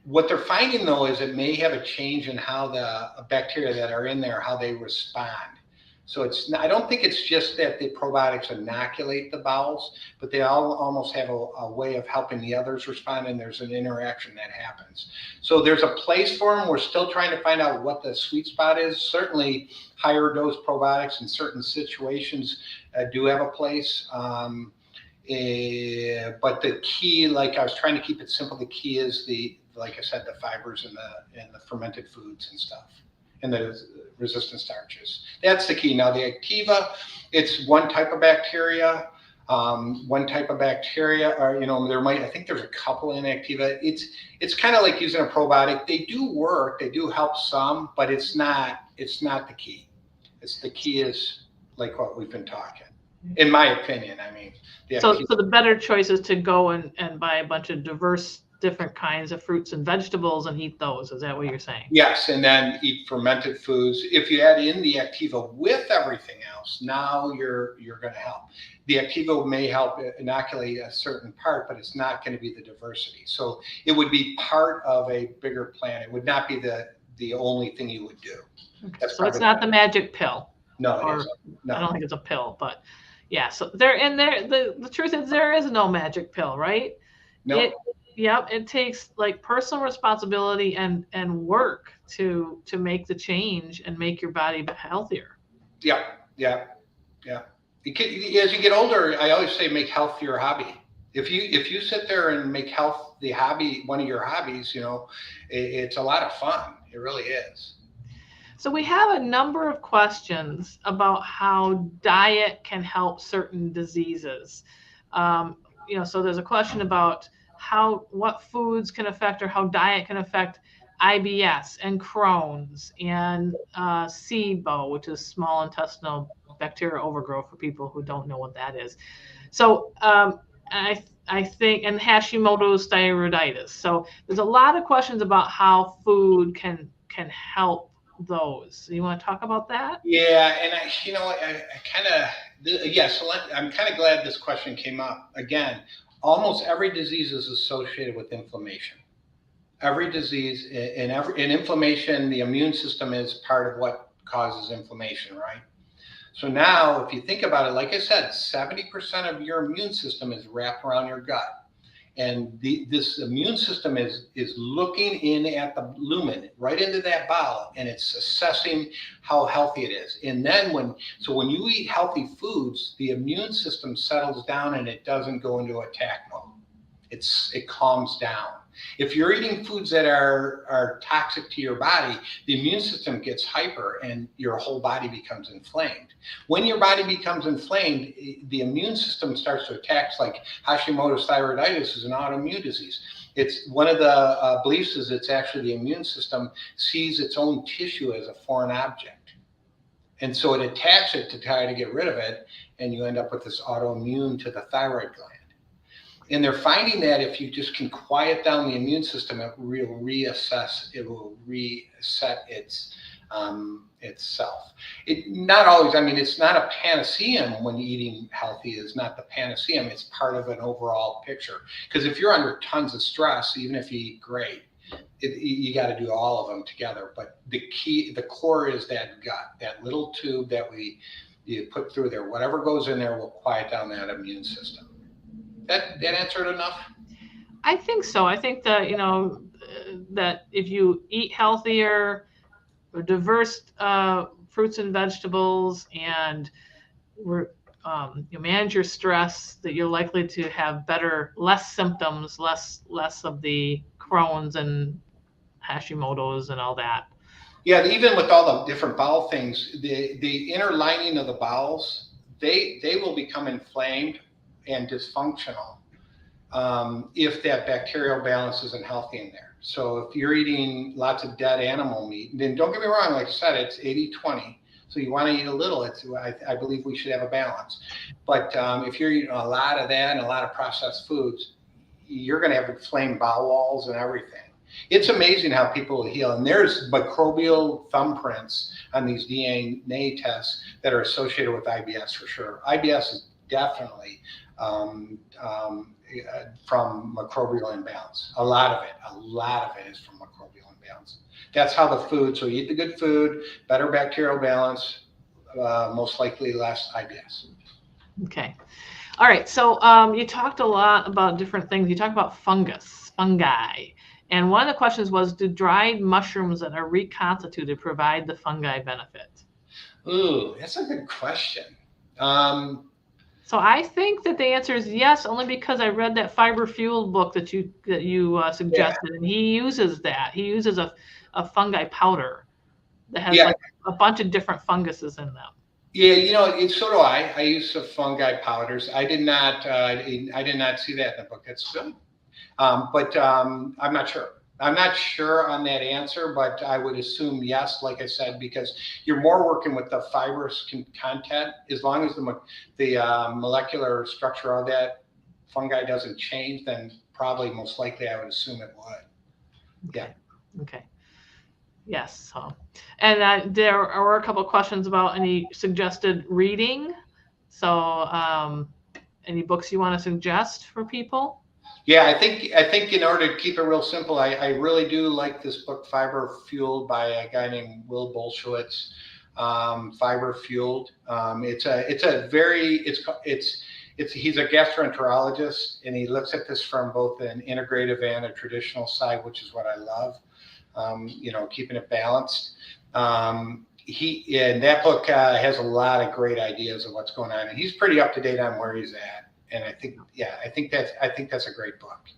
What they're finding though is it may have a change in how the bacteria that are in there, how they respond. So I don't think it's just that the probiotics inoculate the bowels, but they all almost have a way of helping the others respond, and there's an interaction that happens. So there's a place for them. We're still trying to find out what the sweet spot is. Certainly higher dose probiotics in certain situations do have a place. But the key, like I was trying to keep it simple, the key is like I said, the fibers and the fermented foods and stuff, and the resistant starches. That's the key. Now the Activa, it's one type of bacteria. Or I think there's a couple in Activa. It's kind of like using a probiotic. They do work, they do help some, but it's not the key. The key is like what we've been talking. In my opinion, I mean. So the better choice is to go and buy a bunch of diverse, different kinds of fruits and vegetables and eat those. Is that what you're saying? Yes, and then eat fermented foods. If you add in the Activa with everything else, now you're going to help. The Activa may help inoculate a certain part, but it's not going to be the diversity. So it would be part of a bigger plan. It would not be the only thing you would do. Okay. So it's not the magic pill. No, it isn't. No. I don't think it's a pill, but yeah. So the truth is there is no magic pill, right? No. It takes like personal responsibility and work to make the change and make your body healthier. Yeah. As you get older, I always say make health your hobby. If you sit there and make health the hobby, one of your hobbies, it's a lot of fun. It really is. So we have a number of questions about how diet can help certain diseases. So there's a question about what foods can affect, or how diet can affect IBS and Crohn's and SIBO, which is small intestinal bacterial overgrowth for people who don't know what that is. So I think, and Hashimoto's thyroiditis. So there's a lot of questions about how food can help those. You want to talk about that? Yeah, and I'm kind of glad this question came up. Again, almost every disease is associated with inflammation. Every disease, in inflammation, the immune system is part of what causes inflammation, right? So now, if you think about it, like I said, 70% of your immune system is wrapped around your gut. And this immune system is looking in at the lumen, right into that bowel, and it's assessing how healthy it is. And then when you eat healthy foods, the immune system settles down and it doesn't go into attack mode. It calms down. If you're eating foods that are toxic to your body, the immune system gets hyper and your whole body becomes inflamed. When your body becomes inflamed, the immune system starts to attack. Like Hashimoto's thyroiditis is an autoimmune disease. It's one of the beliefs is it's actually the immune system sees its own tissue as a foreign object. And so it attacks it to try to get rid of it, and you end up with this autoimmune to the thyroid gland. And they're finding that if you just can quiet down the immune system, it will reassess, it will reset itself. Not always, I mean, it's not a panacea. When eating healthy is not the panacea, it's part of an overall picture. Because if you're under tons of stress, even if you eat great, you got to do all of them together. But the core is that gut, that little tube that you put through there. Whatever goes in there will quiet down that immune system. That answered enough? I think so. I think that, that if you eat healthier, diverse fruits and vegetables, and you manage your stress, that you're likely to have less symptoms, less of the Crohn's and Hashimoto's and all that. Yeah, even with all the different bowel things, the inner lining of the bowels, they will become inflamed and dysfunctional if that bacterial balance isn't healthy in there. So if you're eating lots of dead animal meat, then don't get me wrong, like I said, it's 80-20. So you want to eat a little. I believe we should have a balance. But if you're eating a lot of that and a lot of processed foods, you're going to have inflamed bowel walls and everything. It's amazing how people heal. And there's microbial thumbprints on these DNA tests that are associated with IBS for sure. IBS is definitely from microbial imbalance. A lot of it is from microbial imbalance. That's how the food, so you eat the good food, better bacterial balance, most likely less IBS. Okay. All right. So you talked a lot about different things. You talked about fungi. And one of the questions was, do dried mushrooms that are reconstituted provide the fungi benefit? Ooh, that's a good question. So I think that the answer is yes, only because I read that fiber fueled book that you suggested, and he uses that. He uses a fungi powder that has like a bunch of different funguses in them. Yeah, so do I. I use the fungi powders. I did not see that in the book. That's good. But I'm not sure. I'm not sure on that answer, but I would assume yes, like I said, because you're more working with the fibrous content. As long as the molecular structure of that fungi doesn't change, then probably most likely I would assume it would. Okay. Yeah. Okay. Yes. And there were a couple of questions about any suggested reading. So any books you want to suggest for people? Yeah, I think in order to keep it real simple, I really do like this book, Fiber Fueled, by a guy named Will Bolshewitz. Fiber Fueled. He's a gastroenterologist, and he looks at this from both an integrative and a traditional side, which is what I love. Keeping it balanced. And that book has a lot of great ideas of what's going on, and he's pretty up to date on where he's at. And I think that's a great book.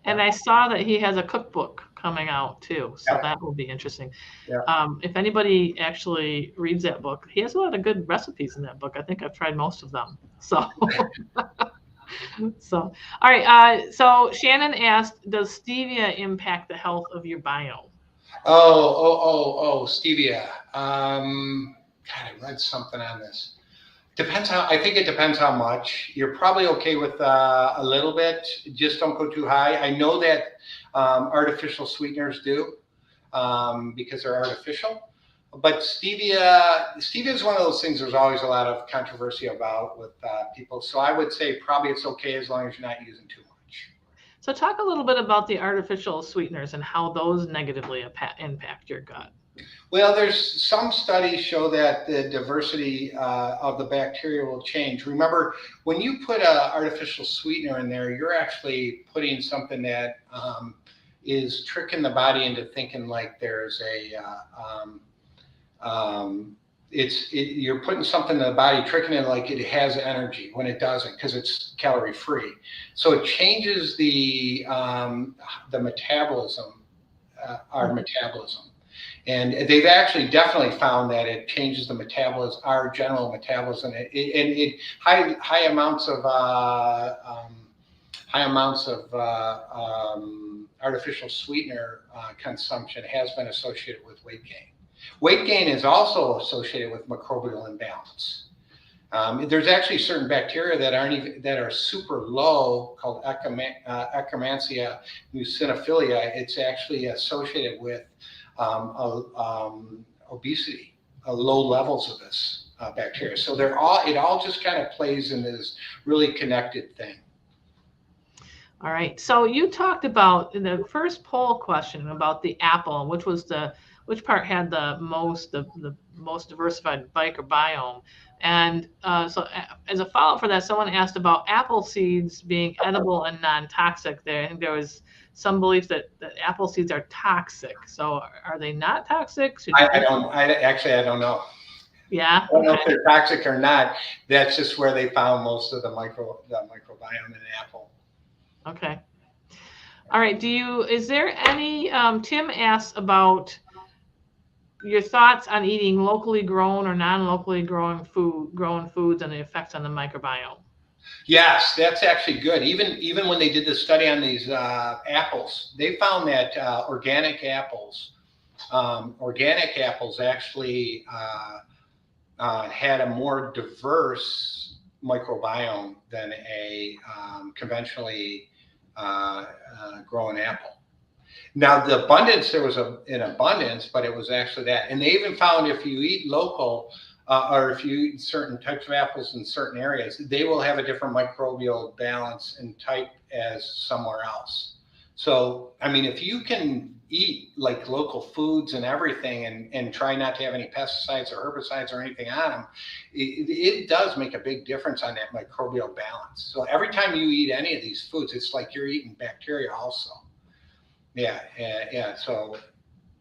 And I saw that he has a cookbook coming out too, so that will be interesting. Yeah. If anybody actually reads that book, he has a lot of good recipes in that book. I think I've tried most of them. So, all right. So Shannon asked, does stevia impact the health of your biome? Stevia. God, I read something on this. I think it depends how much. You're probably okay with a little bit. Just don't go too high. I know that artificial sweeteners do because they're artificial. But stevia is one of those things there's always a lot of controversy about with people. So I would say probably it's okay as long as you're not using too much. So talk a little bit about the artificial sweeteners and how those negatively impact your gut. Well, there's some studies show that the diversity of the bacteria will change. Remember, when you put an artificial sweetener in there, you're actually putting something that is tricking the body into thinking like there's you're putting something in the body, tricking it like it has energy when it doesn't, because it's calorie free. So it changes the metabolism, our metabolism. And they've actually definitely found that it changes the metabolism, our general metabolism. High amounts of artificial sweetener consumption has been associated with weight gain. Weight gain is also associated with microbial imbalance. There's actually certain bacteria that that are super low, called Akkermansia mucinophilia. It's actually associated with obesity, low levels of this bacteria. So it all just kind of plays in this really connected thing. All right. So you talked about in the first poll question about the apple, which part had the most diversified microbiome, and as a follow-up for that, someone asked about apple seeds being edible and non-toxic. There, I think there was some belief that apple seeds are toxic. So are they not toxic? Should you? I don't. I don't know. Yeah. I don't know Okay. if they're toxic or not. That's just where they found most of the microbiome in an apple. Okay. All right. Is there any, Tim asks about your thoughts on eating locally grown or non-locally grown foods and the effects on the microbiome. Yes, that's actually good. Even when they did the study on these apples, they found that organic apples actually had a more diverse microbiome than a conventionally grown apple. Now, there was an abundance, but it was actually that. And they even found if you eat local, or if you eat certain types of apples in certain areas, they will have a different microbial balance and type as somewhere else. So, I mean, if you can eat like local foods and everything and try not to have any pesticides or herbicides or anything on them, it does make a big difference on that microbial balance. So every time you eat any of these foods, it's like you're eating bacteria also. Yeah. So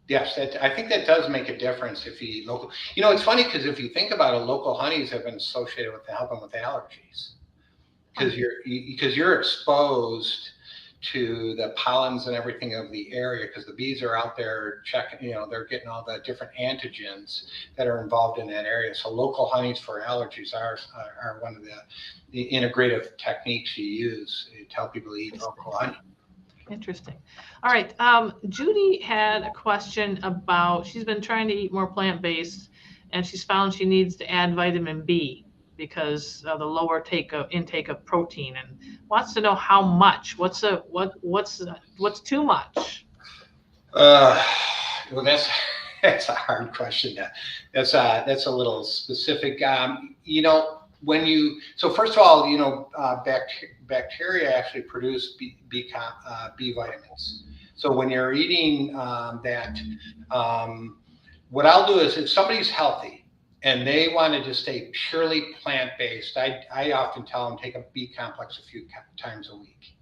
yes, I think that does make a difference if you eat local. You know, it's funny because if you think about it, local honeys have been associated with helping with allergies because you're exposed to the pollens and everything of the area because the bees are out there checking. You know, they're getting all the different antigens that are involved in that area. So local honeys for allergies are one of the integrative techniques you use to help people eat local honey. Interesting. All right. Judy had a question about, she's been trying to eat more plant-based and she's found she needs to add vitamin B because of the lower intake of protein and wants to know how much. What's too much? Well, that's a hard question. That's a little specific. You know, so first of all, you know, bacteria actually produce B vitamins. So when you're eating that, what I'll do is if somebody's healthy and they wanted to stay purely plant-based, I often tell them take a B complex a few times a week.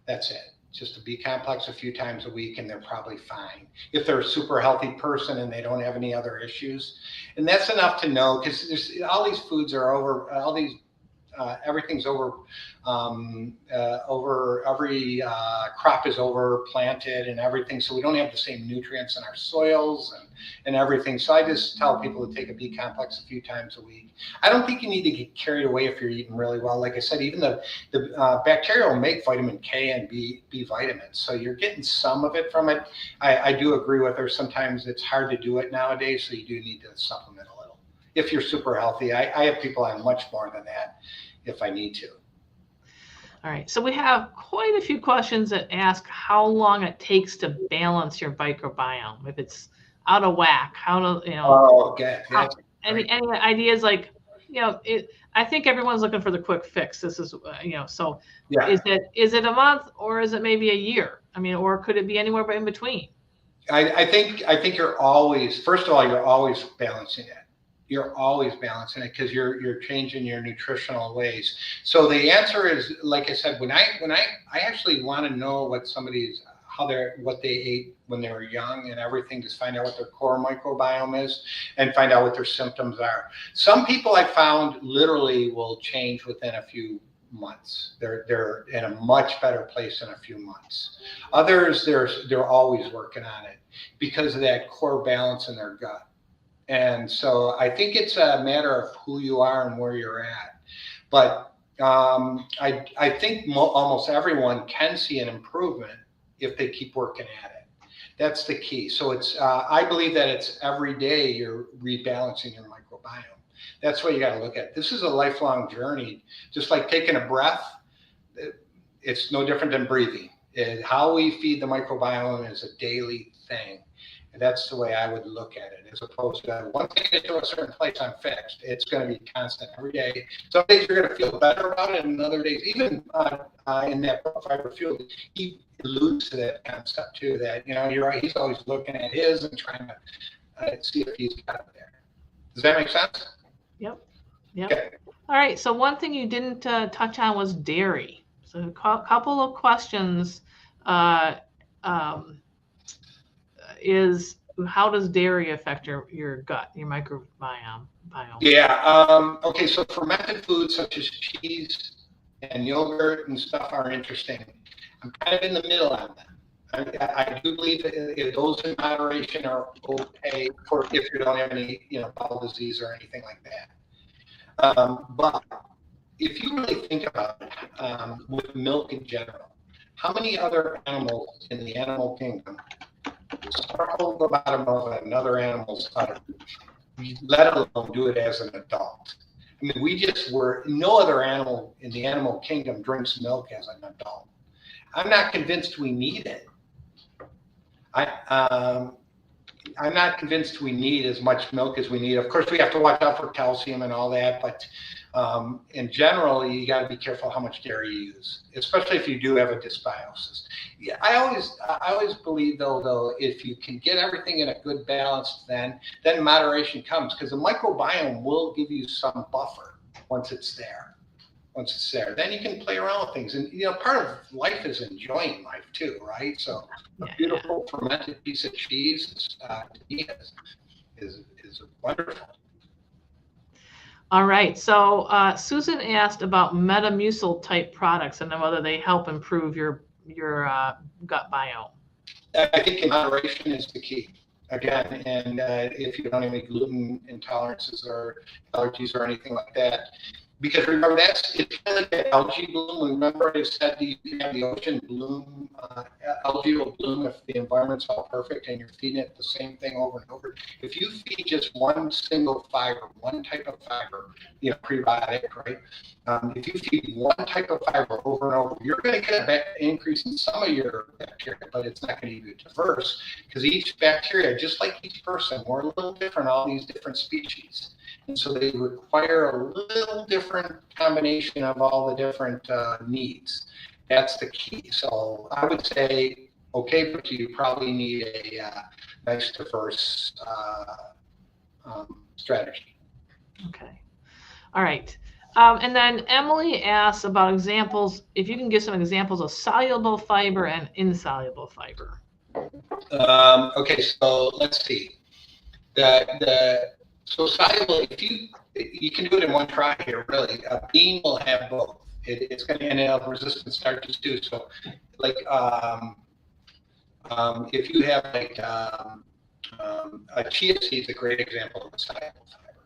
That's it. Just a B complex a few times a week and they're probably fine. If they're a super healthy person and they don't have any other issues. And that's enough to know because all these foods are everything's over every crop is over planted and everything. So we don't have the same nutrients in our soils and everything. So I just tell people to take a B complex a few times a week. I don't think you need to get carried away if you're eating really well. Like I said, even the bacteria will make vitamin K and B vitamins. So you're getting some of it from it. I do agree with her. Sometimes it's hard to do it nowadays. So you do need to supplement a little. If you're super healthy, I have people on much more than that if I need to. All right, so we have quite a few questions that ask how long it takes to balance your microbiome. If it's out of whack, how to, you know. Oh, okay. Any ideas like, you know, I think everyone's looking for the quick fix. This is, you know, so yeah. Is it a month or is it maybe a year? I mean, or could it be anywhere in between? I think you're always, first of all, you're always balancing it. You're always balancing it because you're changing your nutritional ways. So the answer is, like I said, when I actually want to know what what they ate when they were young and everything, just find out what their core microbiome is and find out what their symptoms are. Some people I found literally will change within a few months. They're in a much better place in a few months. Others, they're always working on it because of that core balance in their gut. And so I think it's a matter of who you are and where you're at. But I think almost everyone can see an improvement if they keep working at it. That's the key. So I believe that it's every day you're rebalancing your microbiome. That's what you got to look at. This is a lifelong journey, just like taking a breath. It's no different than breathing. How we feed the microbiome is a daily thing. And that's the way I would look at it, as opposed to once I get to a certain place, I'm fixed. It's going to be constant every day. Some days you're going to feel better about it, and other days, even in that fiber field, he alludes to that concept too. That you're right. He's always looking at his and trying to see if he's got it there. Does that make sense? Yep. Yep. Okay. All right. So one thing you didn't touch on was dairy. So a couple of questions. Is how does dairy affect your gut, your microbiome? Yeah. Okay. So fermented foods such as cheese and yogurt and stuff are interesting. I'm kind of in the middle on them. I do believe that those in moderation are okay for if you don't have any, bowel disease or anything like that. But if you really think about it, with milk in general, how many other animals in the animal kingdom sparkle the bottom of another animal's udder, let alone do it as an adult? I mean, no other animal in the animal kingdom drinks milk as an adult. I'm not convinced we need it. I'm not convinced we need as much milk as we need. Of course, we have to watch out for calcium and all that, but in general, you got to be careful how much dairy you use, especially if you do have a dysbiosis. Yeah, I always believe though, if you can get everything in a good balance, then moderation comes, because the microbiome will give you some buffer once it's there. Then you can play around with things. And, part of life is enjoying life too, right? So a beautiful fermented piece of cheese to me is wonderful. All right. So Susan asked about Metamucil type products and whether they help improve your gut biome. I think in moderation is the key. Again, and if you don't have any gluten intolerances or allergies or anything like that. Because remember, it's kind of like an algae bloom. Remember, I said you can have the ocean bloom, algae will bloom if the environment's all perfect and you're feeding it the same thing over and over. If you feed just one single fiber, one type of fiber, prebiotic, right? If you feed one type of fiber over and over, you're going to get an increase in some of your bacteria, but it's not going to be diverse, because each bacteria, just like each person, we're a little different, all these different species. And so they require a little different combination of all the different needs. That's the key. So I would say, okay, but you probably need a nice diverse strategy. Okay. All right. And then Emily asks about examples, if you can give some examples of soluble fiber and insoluble fiber. Okay, so let's see. So soluble, if you can do it in one try here, really. A bean will have both. It's going to end up resistant starches too. So, like, if you have a chia seed is a great example of a soluble fiber.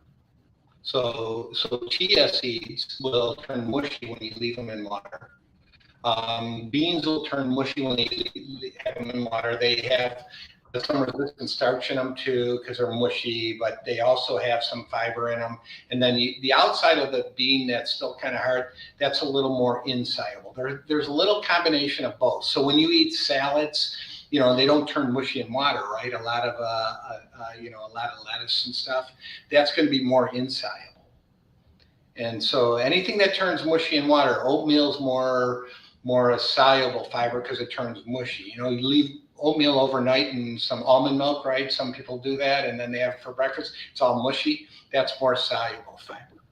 So chia seeds will turn mushy when you leave them in water. Beans will turn mushy when you have them in water. They have some resistant starch in them too, because they're mushy, but they also have some fiber in them. And then the outside of the bean that's still kind of hard, that's a little more insoluble. There's a little combination of both. So when you eat salads, they don't turn mushy in water, right? A lot of lettuce and stuff, that's going to be more insoluble. And so anything that turns mushy in water, oatmeal's more a soluble fiber because it turns mushy. You leave oatmeal overnight in some almond milk, right? Some people do that, and then they have it for breakfast. It's all mushy. That's more soluble fiber.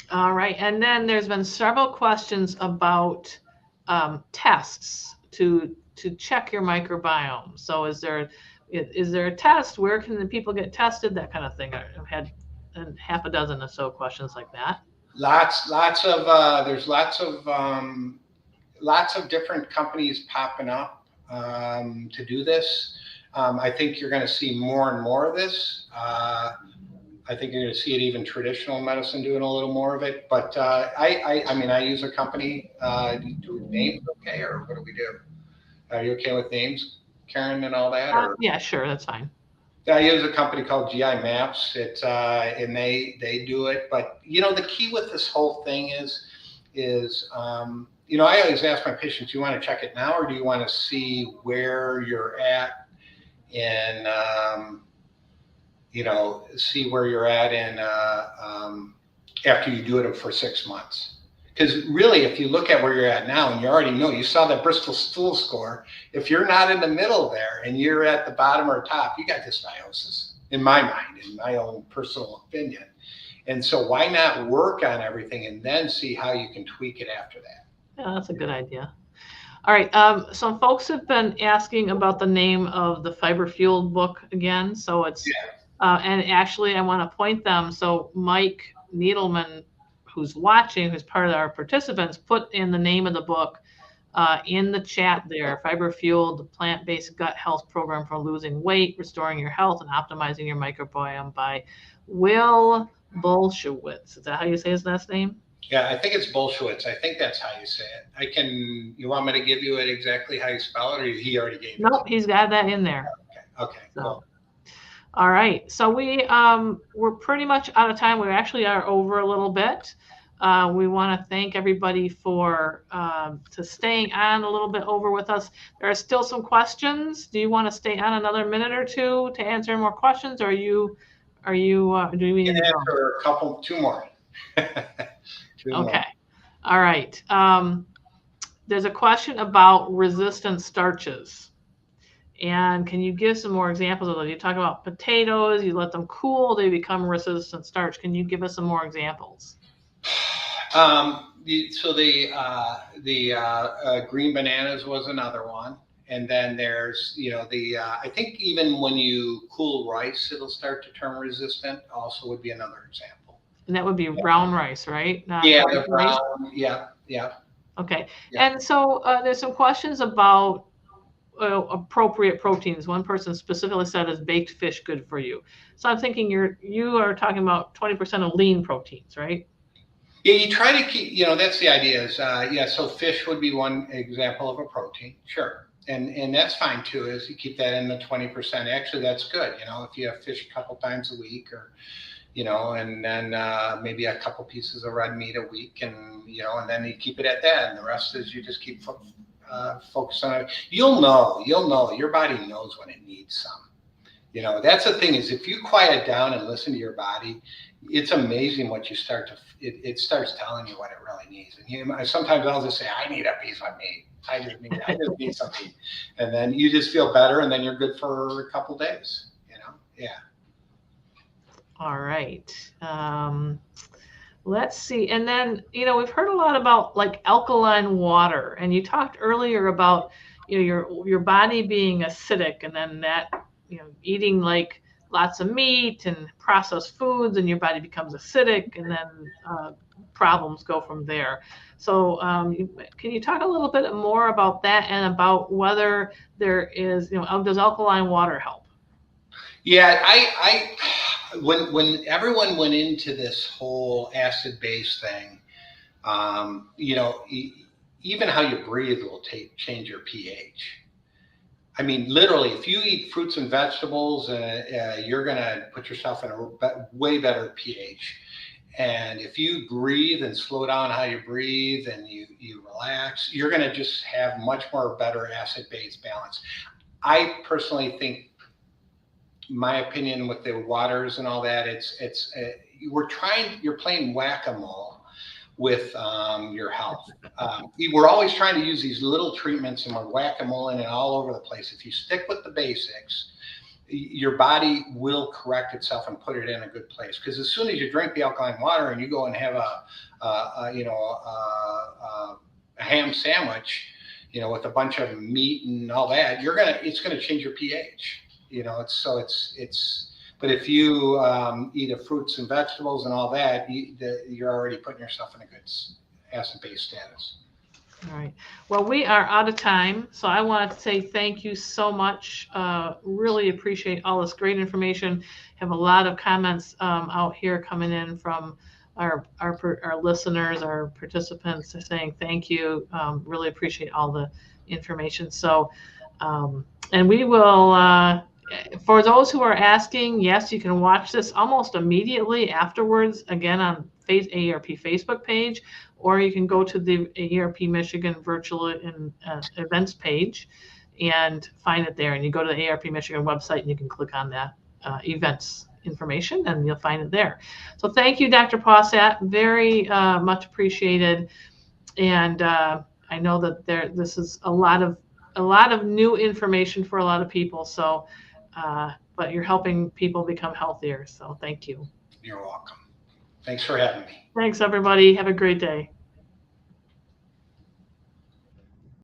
All right. And then there's been several questions about tests to check your microbiome. So is there a test? Where can the people get tested? That kind of thing. I've had half a dozen or so questions like that. There's lots of different companies popping up to do this. I think you're going to see more and more of this. I think you're going to see it even traditional medicine doing a little more of it. But I use a company. Do names okay, or what do we do? Are you okay with names, Karen, and all that? Yeah, sure, that's fine. I use a company called GI Maps. And they do it. But the key with this whole thing is I always ask my patients, do you want to check it now, or do you want to see where you're at in see where you're at in after you do it for 6 months? Because really, if you look at where you're at now, and you already know, you saw that Bristol stool score. If you're not in the middle there and you're at the bottom or top, you got dysbiosis, in my mind, in my own personal opinion. And so why not work on everything and then see how you can tweak it after that? Yeah, that's a good idea. All right. Some folks have been asking about the name of the fiber fueled book again. So it's, and actually, I want to point them. So Mike Needleman, who's watching, who's part of our participants, put in the name of the book in the chat there. Fiber Fueled, Plant-Based Gut Health Program for Losing Weight, Restoring Your Health, and Optimizing Your Microbiome by Will Bolshewitz. Is that how you say his last name? Yeah, I think it's Bolshewitz. I think that's how you say it. You want me to give you it exactly how you spell it, or he already gave it? Nope, he's got that in there. Okay, so, cool. All right, so we're pretty much out of time. We actually are over a little bit. We want to thank everybody for staying on a little bit over with us. There are still some questions. Do you want to stay on another minute or two to answer more questions, or do we need to answer two more? Okay. All right. There's a question about resistant starches. And can you give some more examples of those? You talk about potatoes, you let them cool, they become resistant starch. Can you give us some more examples? So the green bananas was another one. And then there's, I think even when you cool rice, it'll start to turn resistant, also would be another example. And that would be brown rice, right? Not the brown, yeah. Okay. Yeah. And so there's some questions about appropriate proteins. One person specifically said, is baked fish good for you? So I'm thinking you are talking about 20% of lean proteins, right? Yeah, you try to keep, that's the idea is, so fish would be one example of a protein, sure. And that's fine too, is you keep that in the 20%. Actually, that's good. If you have fish a couple times a week, or, and then maybe a couple pieces of red meat a week, and, and then you keep it at that. And the rest is you just keep focus on it. You'll know, your body knows when it needs some. That's the thing, is if you quiet down and listen to your body, it's amazing what you start to, it starts telling you what it really needs. And sometimes I'll just say, I need a piece of meat. I just need some meat. And then you just feel better, and then you're good for a couple days, Yeah. All right. Let's see. And then, we've heard a lot about like alkaline water, and you talked earlier about, your body being acidic, and then that, eating like lots of meat and processed foods, and your body becomes acidic, and then problems go from there. So can you talk a little bit more about that, and about whether there is, does alkaline water help? Yeah, when everyone went into this whole acid-base thing, even how you breathe will change your pH. I mean, literally, if you eat fruits and vegetables, you're going to put yourself in a way better pH. And if you breathe and slow down how you breathe, and you relax, you're going to just have much more better acid-base balance. I personally think, my opinion with the waters and all that, you're playing whack-a-mole with your health. We're always trying to use these little treatments, and we're whack-a-mole in it all over the place. If you stick with the basics, your body will correct itself and put it in a good place. Because as soon as you drink the alkaline water and you go and have a ham sandwich, with a bunch of meat and all that, it's gonna change your pH. But if you eat fruits and vegetables and all that, you're already putting yourself in a good acid-base status. All right. Well, we are out of time, so I want to say thank you so much. Really appreciate all this great information. Have a lot of comments out here coming in from our listeners, our participants, saying thank you. Really appreciate all the information. So, and we will. For those who are asking, yes, you can watch this almost immediately afterwards, again on AARP Facebook page, or you can go to the AARP Michigan virtual events page and find it there. And you go to the AARP Michigan website and you can click on that events information and you'll find it there. So thank you, Dr. Possat, very much appreciated. And I know that this is a lot of new information for a lot of people. So, but you're helping people become healthier. So thank you. You're welcome. Thanks for having me. Thanks, everybody. Have a great day.